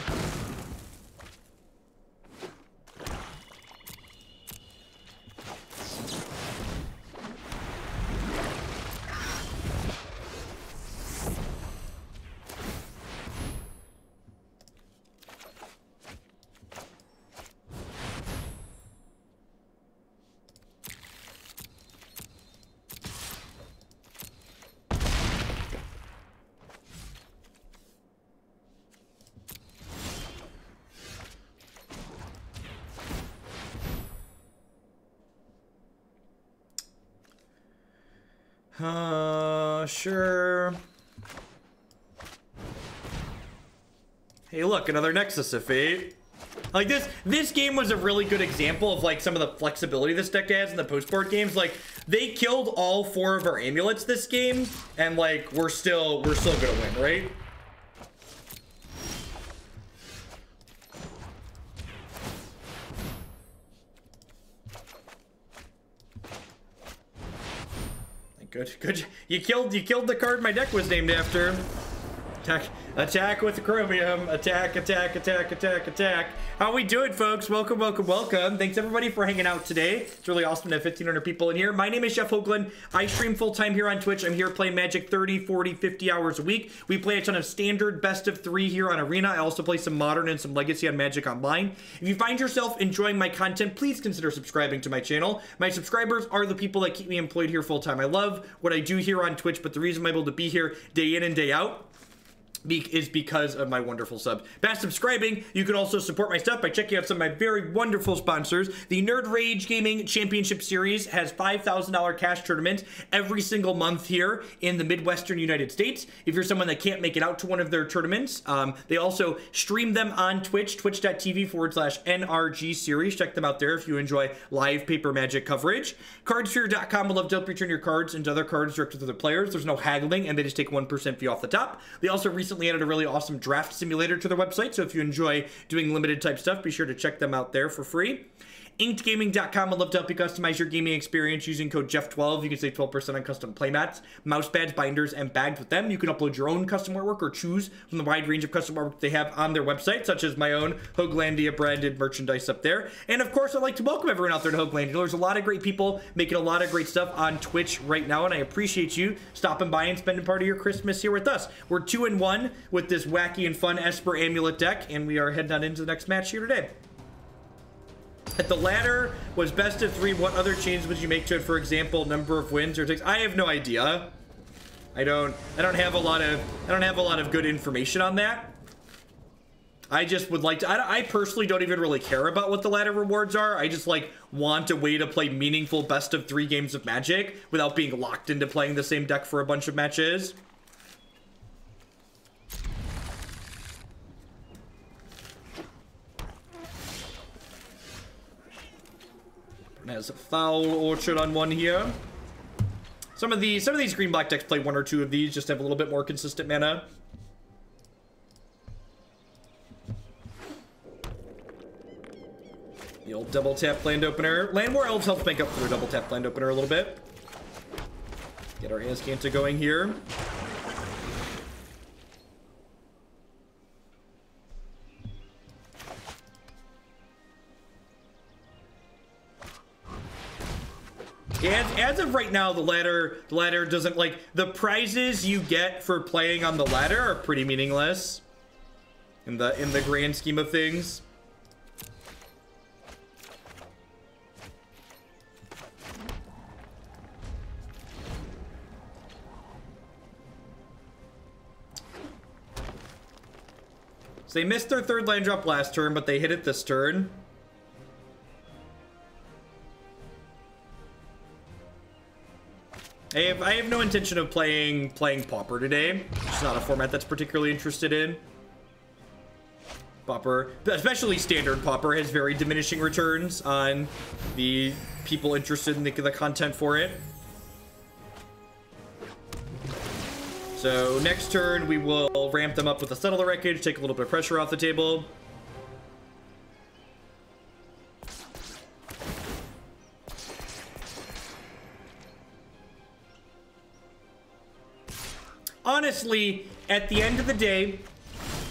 Sure. Hey, look, another Nexus of Fate. Like, this game was a really good example of, like, some of the flexibility this deck has in the post-board games. Like, they killed all 4 of our amulets this game, and, like, we're still gonna win, right? Good. You killed the card my deck was named after. Attack with the Chromium. Attack. How we doing, folks? Welcome. Thanks everybody for hanging out today. It's really awesome to have 1,500 people in here. My name is Jeff Hoagland. I stream full-time here on Twitch. I'm here playing Magic 30, 40, 50 hours a week. We play a ton of standard best of 3 here on Arena. I also play some Modern and some Legacy on Magic Online. If you find yourself enjoying my content, please consider subscribing to my channel. My subscribers are the people that keep me employed here full-time. I love what I do here on Twitch, but the reason I'm able to be here day in and day out is because of my wonderful subs. By subscribing, you can also support my stuff by checking out some of my very wonderful sponsors. The Nerd Rage Gaming Championship Series has $5,000 cash tournaments every single month here in the Midwestern United States. If you're someone that can't make it out to one of their tournaments, they also stream them on Twitch, twitch.tv/NRG series. Check them out there if you enjoy live paper Magic coverage. Cardsphere.com will love to help return your cards into other cards directed to the players. There's no haggling, and they just take 1% fee off the top. They also recently added a really awesome draft simulator to their website, so if you enjoy doing limited type stuff, be sure to check them out there for free. InkedGaming.com would love to help you customize your gaming experience using code Jeff12. You can save 12% on custom playmats, mouse pads, binders, and bags with them. You can upload your own custom artwork or choose from the wide range of custom artwork they have on their website, such as my own Hoaglandia branded merchandise up there. And of course, I'd like to welcome everyone out there to Hoaglandia. There's a lot of great people making a lot of great stuff on Twitch right now, and I appreciate you stopping by and spending part of your Christmas here with us. We're 2-1 with this wacky and fun Esper Amulet deck, and we are heading on into the next match here today. If the ladder was best of 3, what other changes would you make to it? For example, number of wins or takes? I have no idea. I don't have a lot of good information on that. I just would like to, I personally don't even really care about what the ladder rewards are. I just like want a way to play meaningful best of 3 games of Magic without being locked into playing the same deck for a bunch of matches. Has a Foul Orchard on one here. Some of these green-black decks play 1 or 2 of these just to have a little bit more consistent mana. The old double tap land opener. Land War Elves helps make up for their double tap land opener a little bit. Get our Azcanta going here. As of right now, the ladder doesn't, like, the prizes you get for playing on the ladder are pretty meaningless in the grand scheme of things. So they missed their 3rd land drop last turn, but they hit it this turn. I have no intention of playing Pauper today. It's not a format that's particularly interested in. Pauper, especially standard Pauper, has very diminishing returns on the people interested in the content for it. So next turn we will ramp them up with a Settle the Wreckage, take a little bit of pressure off the table. Honestly, at the end of the day,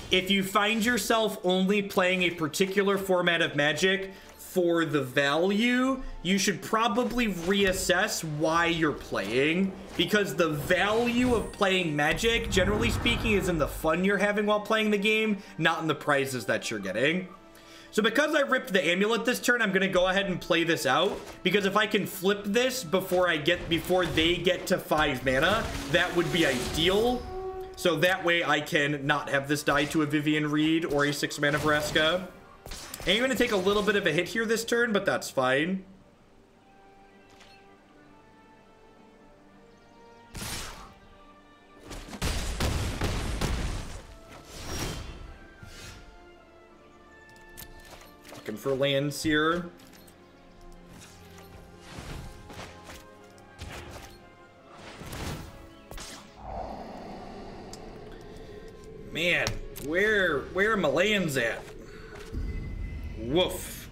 if you find yourself only playing a particular format of Magic for the value, you should probably reassess why you're playing, because the value of playing Magic, generally speaking, is in the fun you're having while playing the game, not in the prizes that you're getting. So because I ripped the amulet this turn, I'm gonna go ahead and play this out, because if I can flip this before they get to 5 mana, that would be ideal. So that way I can not have this die to a Vivian Reed or a 6 mana Vraska. And you're gonna take a little bit of a hit here this turn, but that's fine. Looking for lands here. Man, where are my lands at? Woof.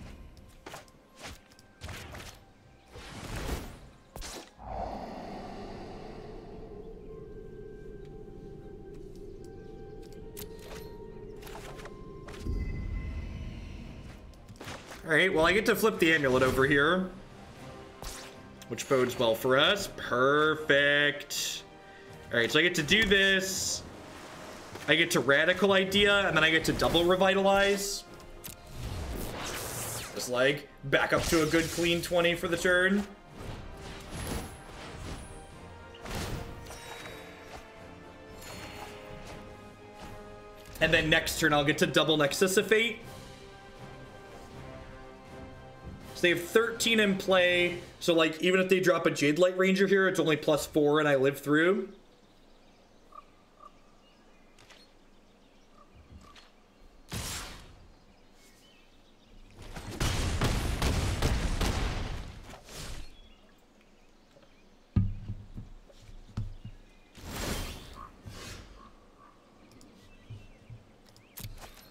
Alright, well, I get to flip the amulet over here, which bodes well for us. Perfect. Alright, so I get to do this. I get to Radical Idea, and then I get to double Revitalize. Just like, back up to a good clean 20 for the turn. And then next turn, I'll get to double Nexus of Fate. So they have 13 in play. So, like, even if they drop a Jade Light Ranger here, it's only +4 and I live through.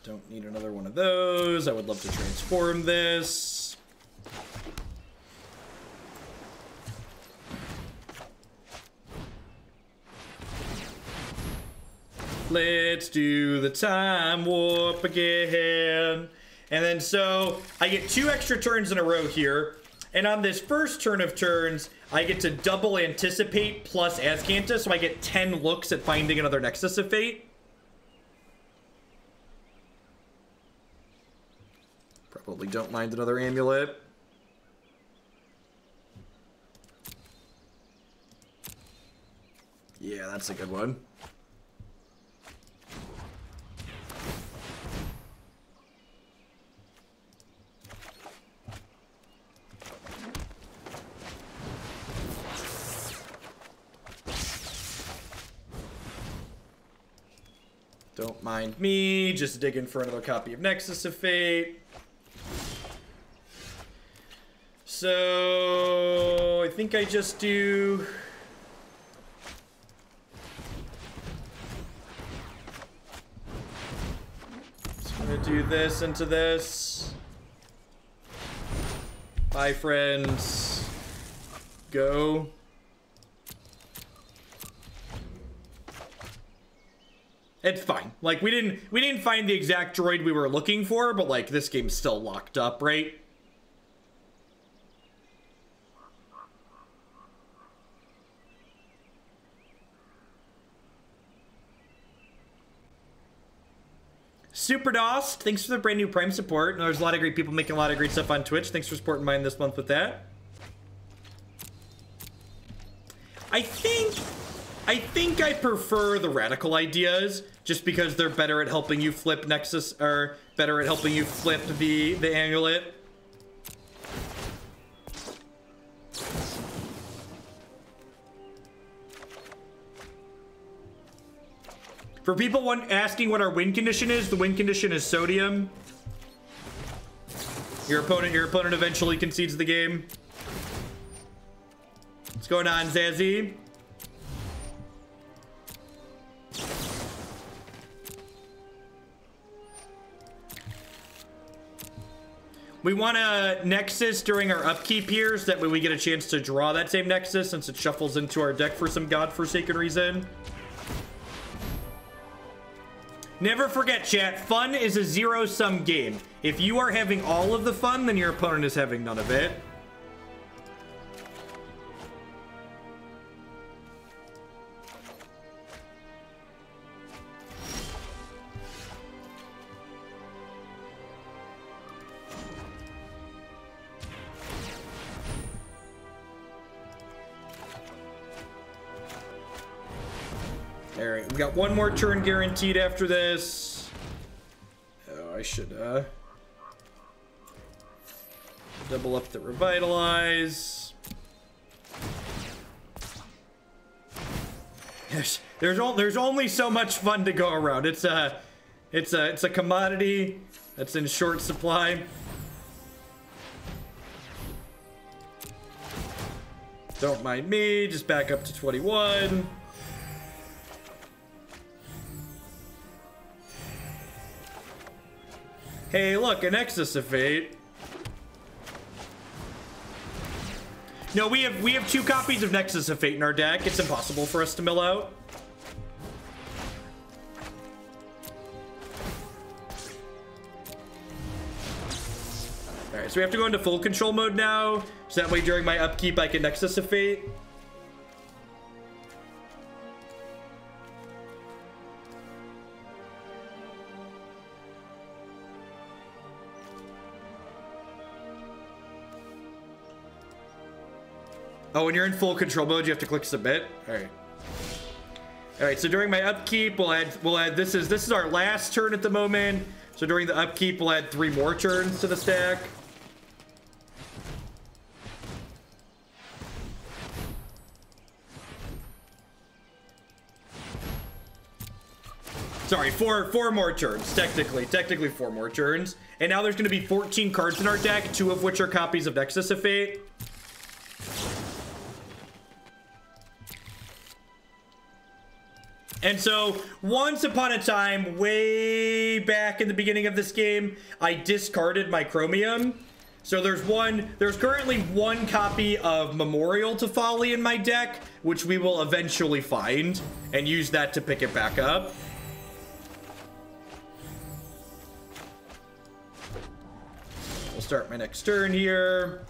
Don't need another one of those. I would love to transform this. Let's do the time warp again. And then so I get 2 extra turns in a row here. And on this first turn of turns, I get to double Anticipate plus Azcanta. So I get 10 looks at finding another Nexus of Fate. Probably don't mind another amulet. Yeah, that's a good one. Don't mind me, just digging for another copy of Nexus of Fate. So I think I just do... I'm gonna do this into this. Bye, friends. Go. It's fine. Like, we didn't find the exact droid we were looking for, but like this game's still locked up, right? Super Dost, thanks for the brand new Prime support. There's a lot of great people making a lot of great stuff on Twitch. Thanks for supporting mine this month with that. I think I prefer the radical ideas just because they're better at helping you flip Nexus, or better at helping you flip the amulet. For people asking what our win condition is, the win condition is sodium. Your opponent eventually concedes the game. What's going on, Zazzy? We want a Nexus during our upkeep here, so that way we get a chance to draw that same Nexus since it shuffles into our deck for some godforsaken reason. Never forget, chat, fun is a zero-sum game. If you are having all of the fun, then your opponent is having none of it. Alright, we got one more turn guaranteed after this. Oh, I should, double up the Revitalize. Yes, there's only so much fun to go around. It's a commodity that's in short supply. Don't mind me, just back up to 21. Hey, look, a Nexus of Fate. No, we have 2 copies of Nexus of Fate in our deck. It's impossible for us to mill out. Alright, so we have to go into full control mode now. So that way during my upkeep I can Nexus of Fate. Oh, when you're in full control mode, you have to click submit. All right. All right. So during my upkeep, we'll add. This is our last turn at the moment. So during the upkeep, we'll add 3 more turns to the stack. Sorry, four more turns. Technically 4 more turns. And now there's going to be 14 cards in our deck, 2 of which are copies of Nexus of Fate. And so, once upon a time, way back in the beginning of this game, I discarded my Chromium. So there's currently 1 copy of Memorial to Folly in my deck, which we will eventually find and use that to pick it back up. We'll start my next turn here.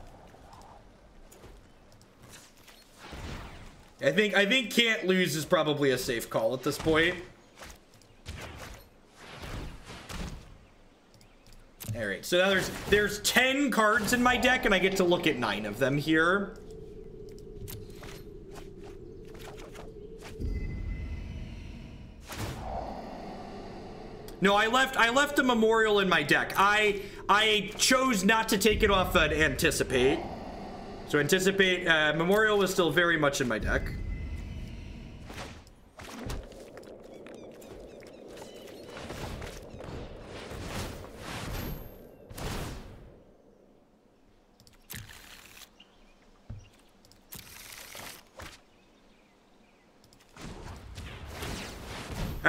I think can't lose is probably a safe call at this point. All right, so now there's 10 cards in my deck, and I get to look at 9 of them here. No, I left a Memorial in my deck. I chose not to take it off an Anticipate. So Anticipate, Memorial was still very much in my deck.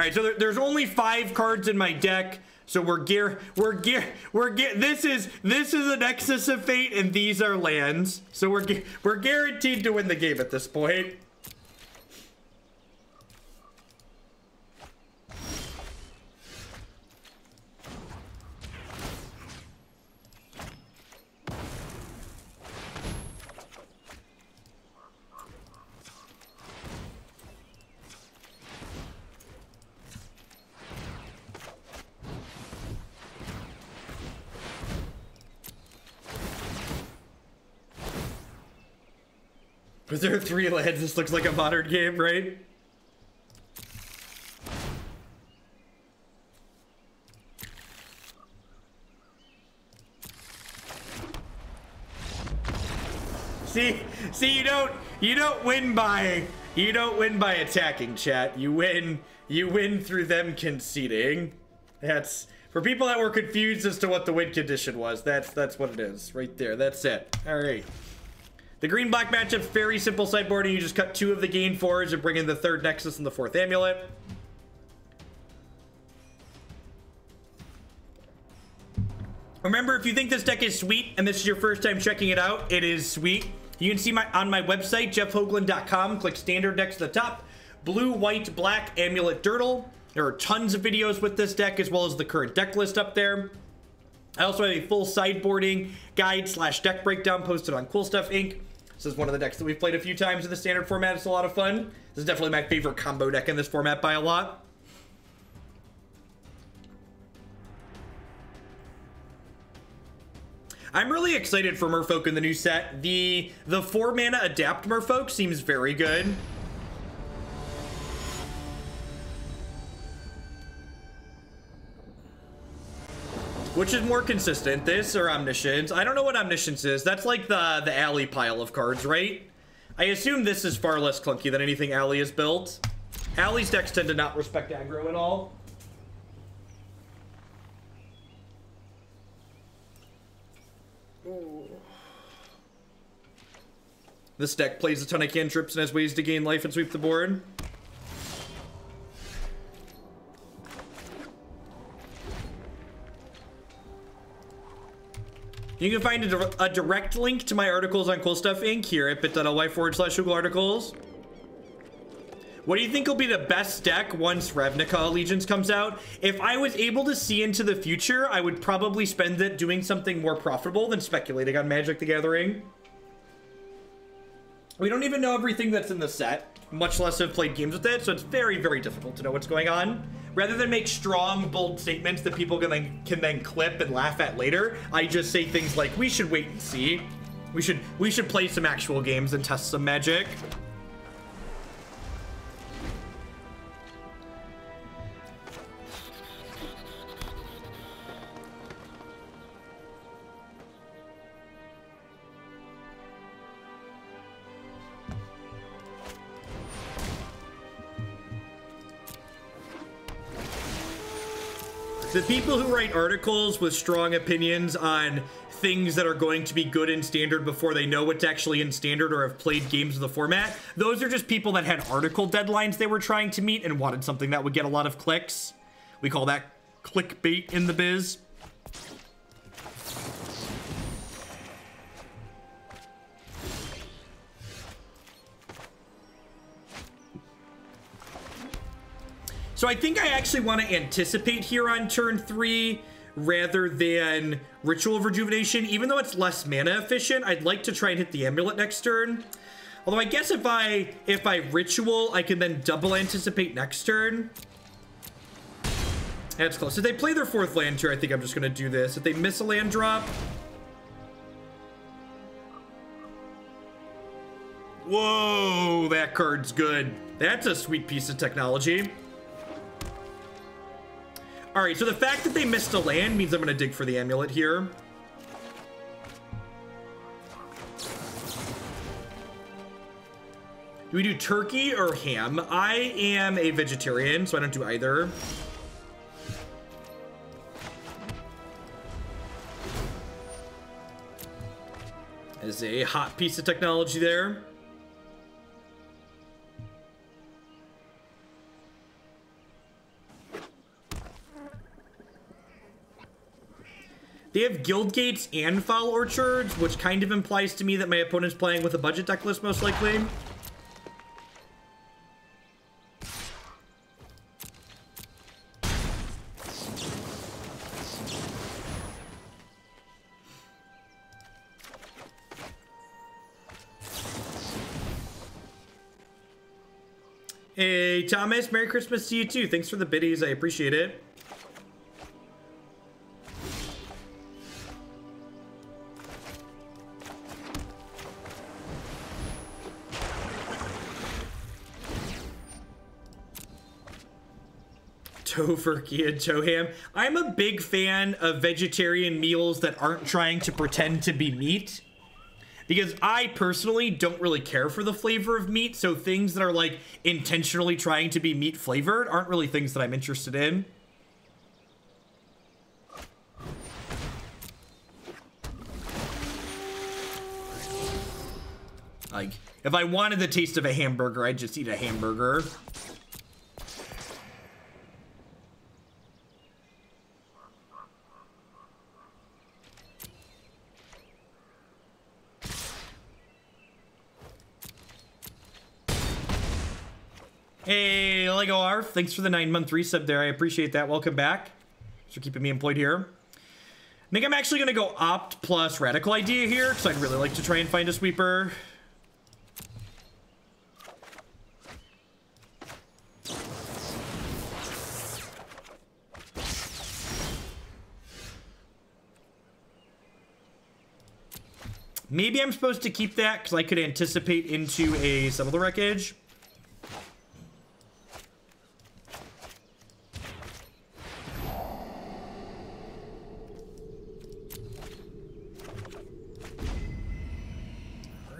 right, so there's only 5 cards in my deck. So this is a Nexus of Fate, and these are lands. So we're guaranteed to win the game at this point. Was there 3 lands? This looks like a modern game, right? See, you don't win by attacking, chat. You win through them conceding. That's for people that were confused as to what the win condition was. That's what it is right there. That's it. All right. The green-black matchup's very simple sideboarding. You just cut 2 of the gain 4s and bring in the 3rd Nexus and the 4th Amulet. Remember, if you think this deck is sweet and this is your first time checking it out, it is sweet. You can see on my website, jeffhoagland.com, click standard decks at the top. Blue, white, black, Amulet, Durdle. There are tons of videos with this deck as well as the current deck list up there. I also have a full sideboarding guide / deck breakdown posted on Cool Stuff Inc. This is one of the decks that we've played a few times in the standard format. It's a lot of fun. This is definitely my favorite combo deck in this format by a lot. I'm really excited for Merfolk in the new set. The 4-mana Adapt Merfolk seems very good. Which is more consistent, this or Omniscience? I don't know what Omniscience is. That's like the Alley pile of cards, right? I assume this is far less clunky than anything Alley has built. Alley's decks tend to not respect aggro at all. Ooh. This deck plays a ton of cantrips and has ways to gain life and sweep the board. You can find a direct link to my articles on Cool Stuff Inc. here at bit.ly/Google articles. What do you think will be the best deck once Ravnica Allegiance comes out? If I was able to see into the future, I would probably spend it doing something more profitable than speculating on Magic the Gathering. We don't even know everything that's in the set, much less have played games with it, so it's very, very difficult to know what's going on. Rather than make strong, bold statements that people can then clip and laugh at later, I just say things like, we should wait and see. We should play some actual games and test some Magic. The people who write articles with strong opinions on things that are going to be good in Standard before they know what's actually in Standard or have played games of the format, those are just people that had article deadlines they were trying to meet and wanted something that would get a lot of clicks. We call that clickbait in the biz. So I think I actually want to anticipate here on turn 3 rather than Ritual of Rejuvenation. Even though it's less mana efficient, I'd like to try and hit the Amulet next turn. Although I guess if I Ritual, I can then double anticipate next turn. That's close. If they play their 4th land here, I think I'm just going to do this. If they miss a land drop... Whoa, that card's good. That's a sweet piece of technology. All right, so the fact that they missed a land means I'm going to dig for the Amulet here. Do we do turkey or ham? I am a vegetarian, so I don't do either. Is a hot piece of technology there. They have guild gates and foul orchards, which kind of implies to me that my opponent's playing with a budget deck list, most likely. Hey, Thomas, Merry Christmas to you too. Thanks for the biddies. I appreciate it. Tofurkey and Toham. I'm a big fan of vegetarian meals that aren't trying to pretend to be meat, because I personally don't really care for the flavor of meat, so things that are like intentionally trying to be meat flavored aren't really things that I'm interested in. Like, if I wanted the taste of a hamburger, I'd just eat a hamburger. Hey, Lego Arf, thanks for the 9-month resub there. I appreciate that. Welcome back. Thanks for keeping me employed here. I think I'm actually going to go Opt plus Radical Idea here, because I'd really like to try and find a sweeper. Maybe I'm supposed to keep that, because I could anticipate into a Settle the Wreckage.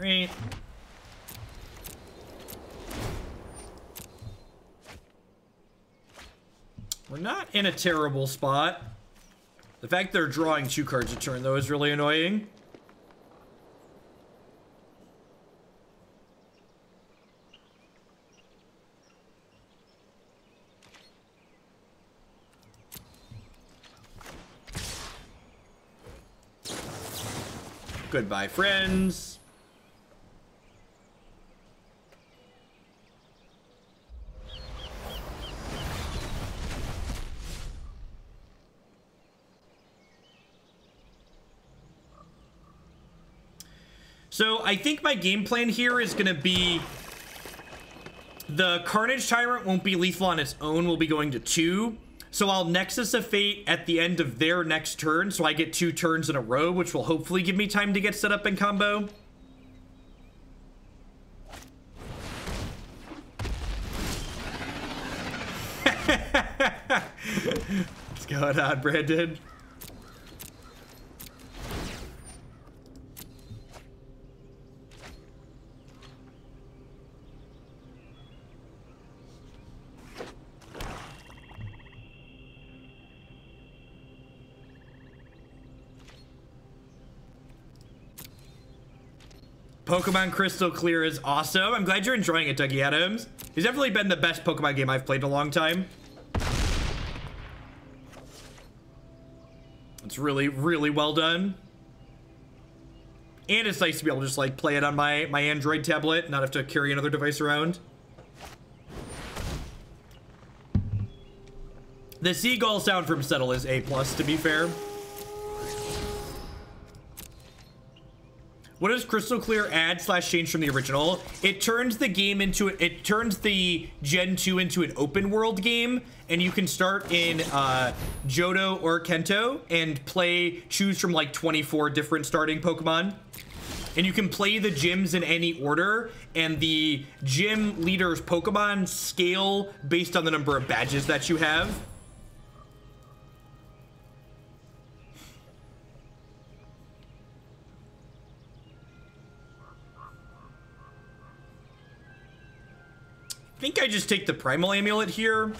Right. We're not in a terrible spot. The fact they're drawing 2 cards a turn, though, is really annoying. Goodbye, friends. So I think my game plan here is going to be the Carnage Tyrant won't be lethal on its own. We'll be going to 2. So I'll Nexus of Fate at the end of their next turn, so I get 2 turns in a row, which will hopefully give me time to get set up in combo. What's going on, Brandon? Pokemon Crystal Clear is awesome. I'm glad you're enjoying it, Dougie Adams. It's definitely been the best Pokemon game I've played in a long time. It's really, really well done. And it's nice to be able to just like play it on my Android tablet, not have to carry another device around. The seagull sound from Settle is A+, to be fair. What does Crystal Clear add / change from the original? It turns the game into, it turns the Gen 2 into an open world game, and you can start in Johto or Kento and choose from like 24 different starting Pokemon. And you can play the gyms in any order, and the gym leader's Pokemon scale based on the number of badges that you have. I think I just take the Primal Amulet here.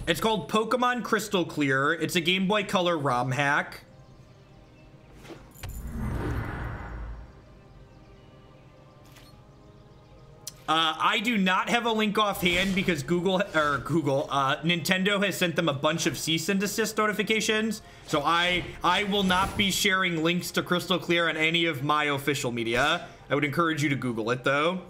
It's called Pokemon Crystal Clear. It's a Game Boy Color ROM hack. I I do not have a link offhand because Nintendo has sent them a bunch of cease and desist notifications. So I will not be sharing links to Crystal Clear on any of my official media. I would encourage you to Google it though.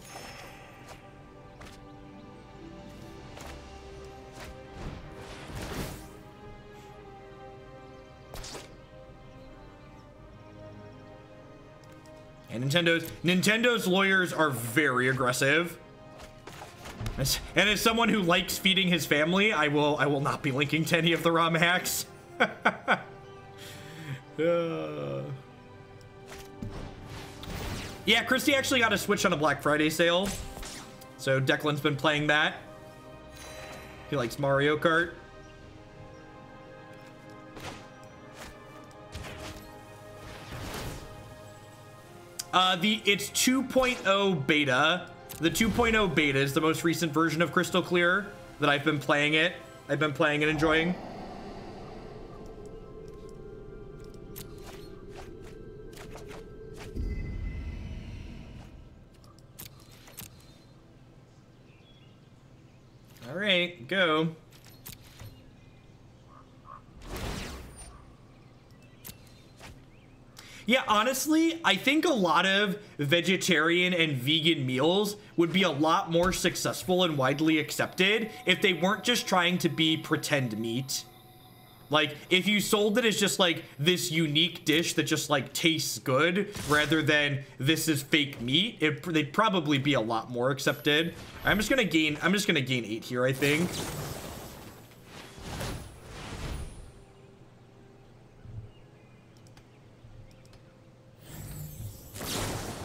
And Nintendo's lawyers are very aggressive. And as someone who likes feeding his family, I will not be linking to any of the ROM hacks. Yeah, Christy actually got a Switch on a Black Friday sale. So Declan's been playing that. He likes Mario Kart. It's 2.0 beta. The 2.0 beta is the most recent version of Crystal Clear that I've been playing it. I've been playing and enjoying. All right, go. Yeah, honestly, I think a lot of vegetarian and vegan meals would be a lot more successful and widely accepted if they weren't just trying to be pretend meat. Like, if you sold it as just like this unique dish that just like tastes good rather than this is fake meat, they'd probably be a lot more accepted. I'm just gonna gain 8 here, I think.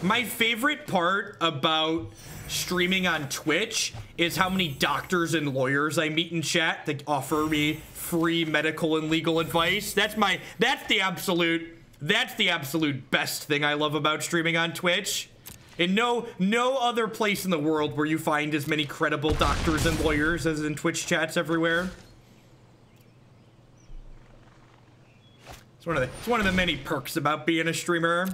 My favorite part about streaming on Twitch is how many doctors and lawyers I meet in chat that offer me free medical and legal advice. That's the absolute best thing I love about streaming on Twitch. In no other place in the world where you find as many credible doctors and lawyers as in Twitch chats everywhere. It's one of the many perks about being a streamer.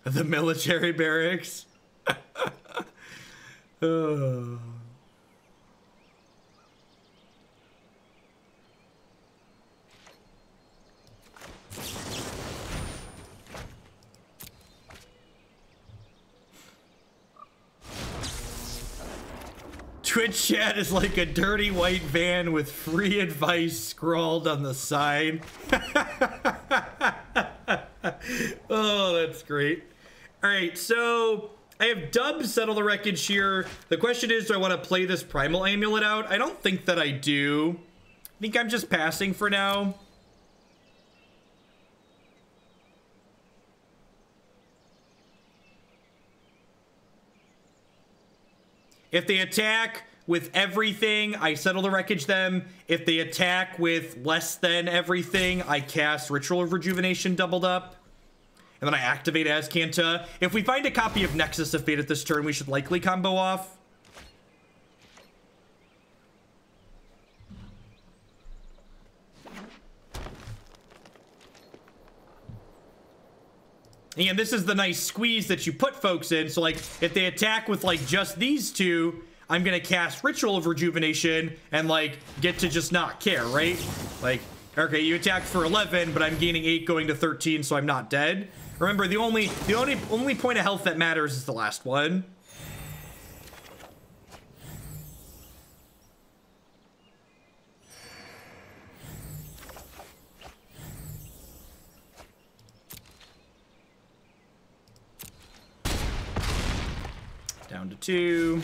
The military barracks. Oh. Twitch chat is like a dirty white van with free advice scrawled on the side. Oh, that's great. All right, so I have dubbed Settle the Wreckage here. The question is, do I want to play this Primal Amulet out? I don't think that I do. I think I'm just passing for now. If they attack with everything, I Settle the Wreckage them. If they attack with less than everything, I cast Ritual of Rejuvenation doubled up. And then I activate Azcanta. If we find a copy of Nexus of Fate at this turn, we should likely combo off. And this is the nice squeeze that you put folks in. So, like, if they attack with, like, just these two, I'm going to cast Ritual of Rejuvenation and, like, get to just not care, right? Like, okay, you attacked for 11, but I'm gaining 8 going to 13, so I'm not dead. Remember, the only point of health that matters is the last one. Down to 2.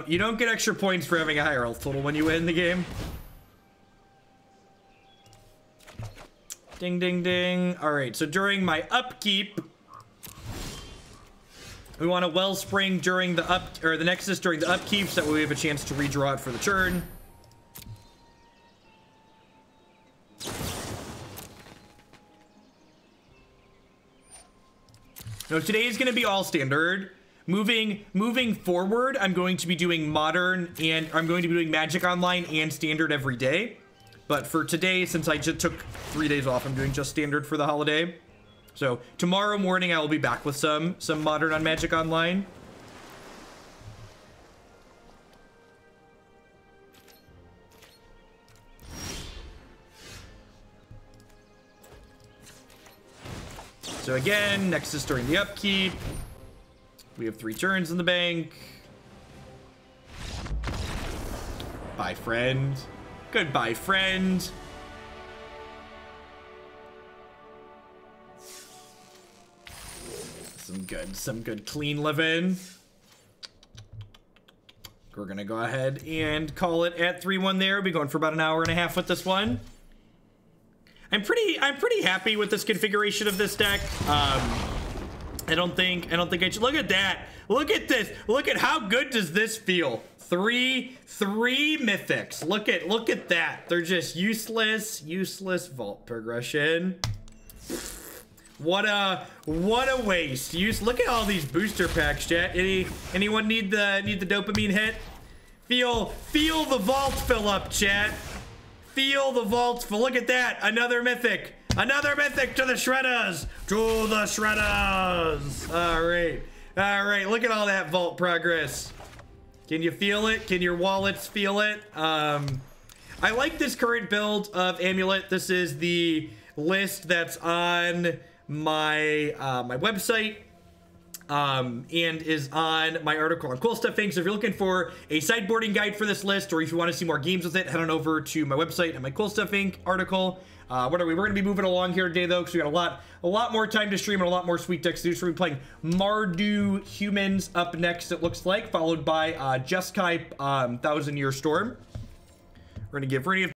You don't get extra points for having a higher health total when you win the game. Ding, ding, ding. All right, so during my upkeep, we want a Wellspring during the the Nexus during the upkeep, so that way we have a chance to redraw it for the turn. No, today is going to be all standard. moving forward, I'm going to be doing Modern, and I'm going to be doing Magic Online and Standard every day. But for today, since I just took 3 days off, I'm doing just Standard for the holiday. So tomorrow morning, I will be back with some Modern on Magic Online. So again, Nexus during the upkeep. We have 3 turns in the bank. Bye, friend. Goodbye, friend. Some good clean living. We're gonna go ahead and call it at 3-1 there. We'll be going for about an hour and a half with this one. I'm pretty happy with this configuration of this deck. I don't think I should. Look at that. Look at this. Look at how good does this feel. Three mythics. Look at that. They're just useless vault progression. What a waste. Look at all these booster packs, chat. Anyone need the dopamine hit? Feel the vault fill up, chat. Feel the vault fill. Look at that. Another mythic. Another mythic to the shredders. To the shredders. All right. Look at all that vault progress. Can you feel it? Can your wallets feel it? I like this current build of Amulet. This is the list that's on my my website. And is on my article on Cool Stuff Things. So if you're looking for a sideboarding guide for this list, or if you want to see more games with it, head on over to my website and my Cool Stuff Inc. article. What are we? We're going to be moving along here today, though, because we got a lot more time to stream and a lot more sweet decks to do. So we're playing Mardu Humans up next, it looks like, followed by Jeskai 1000 Year Storm. We're going to give Rennie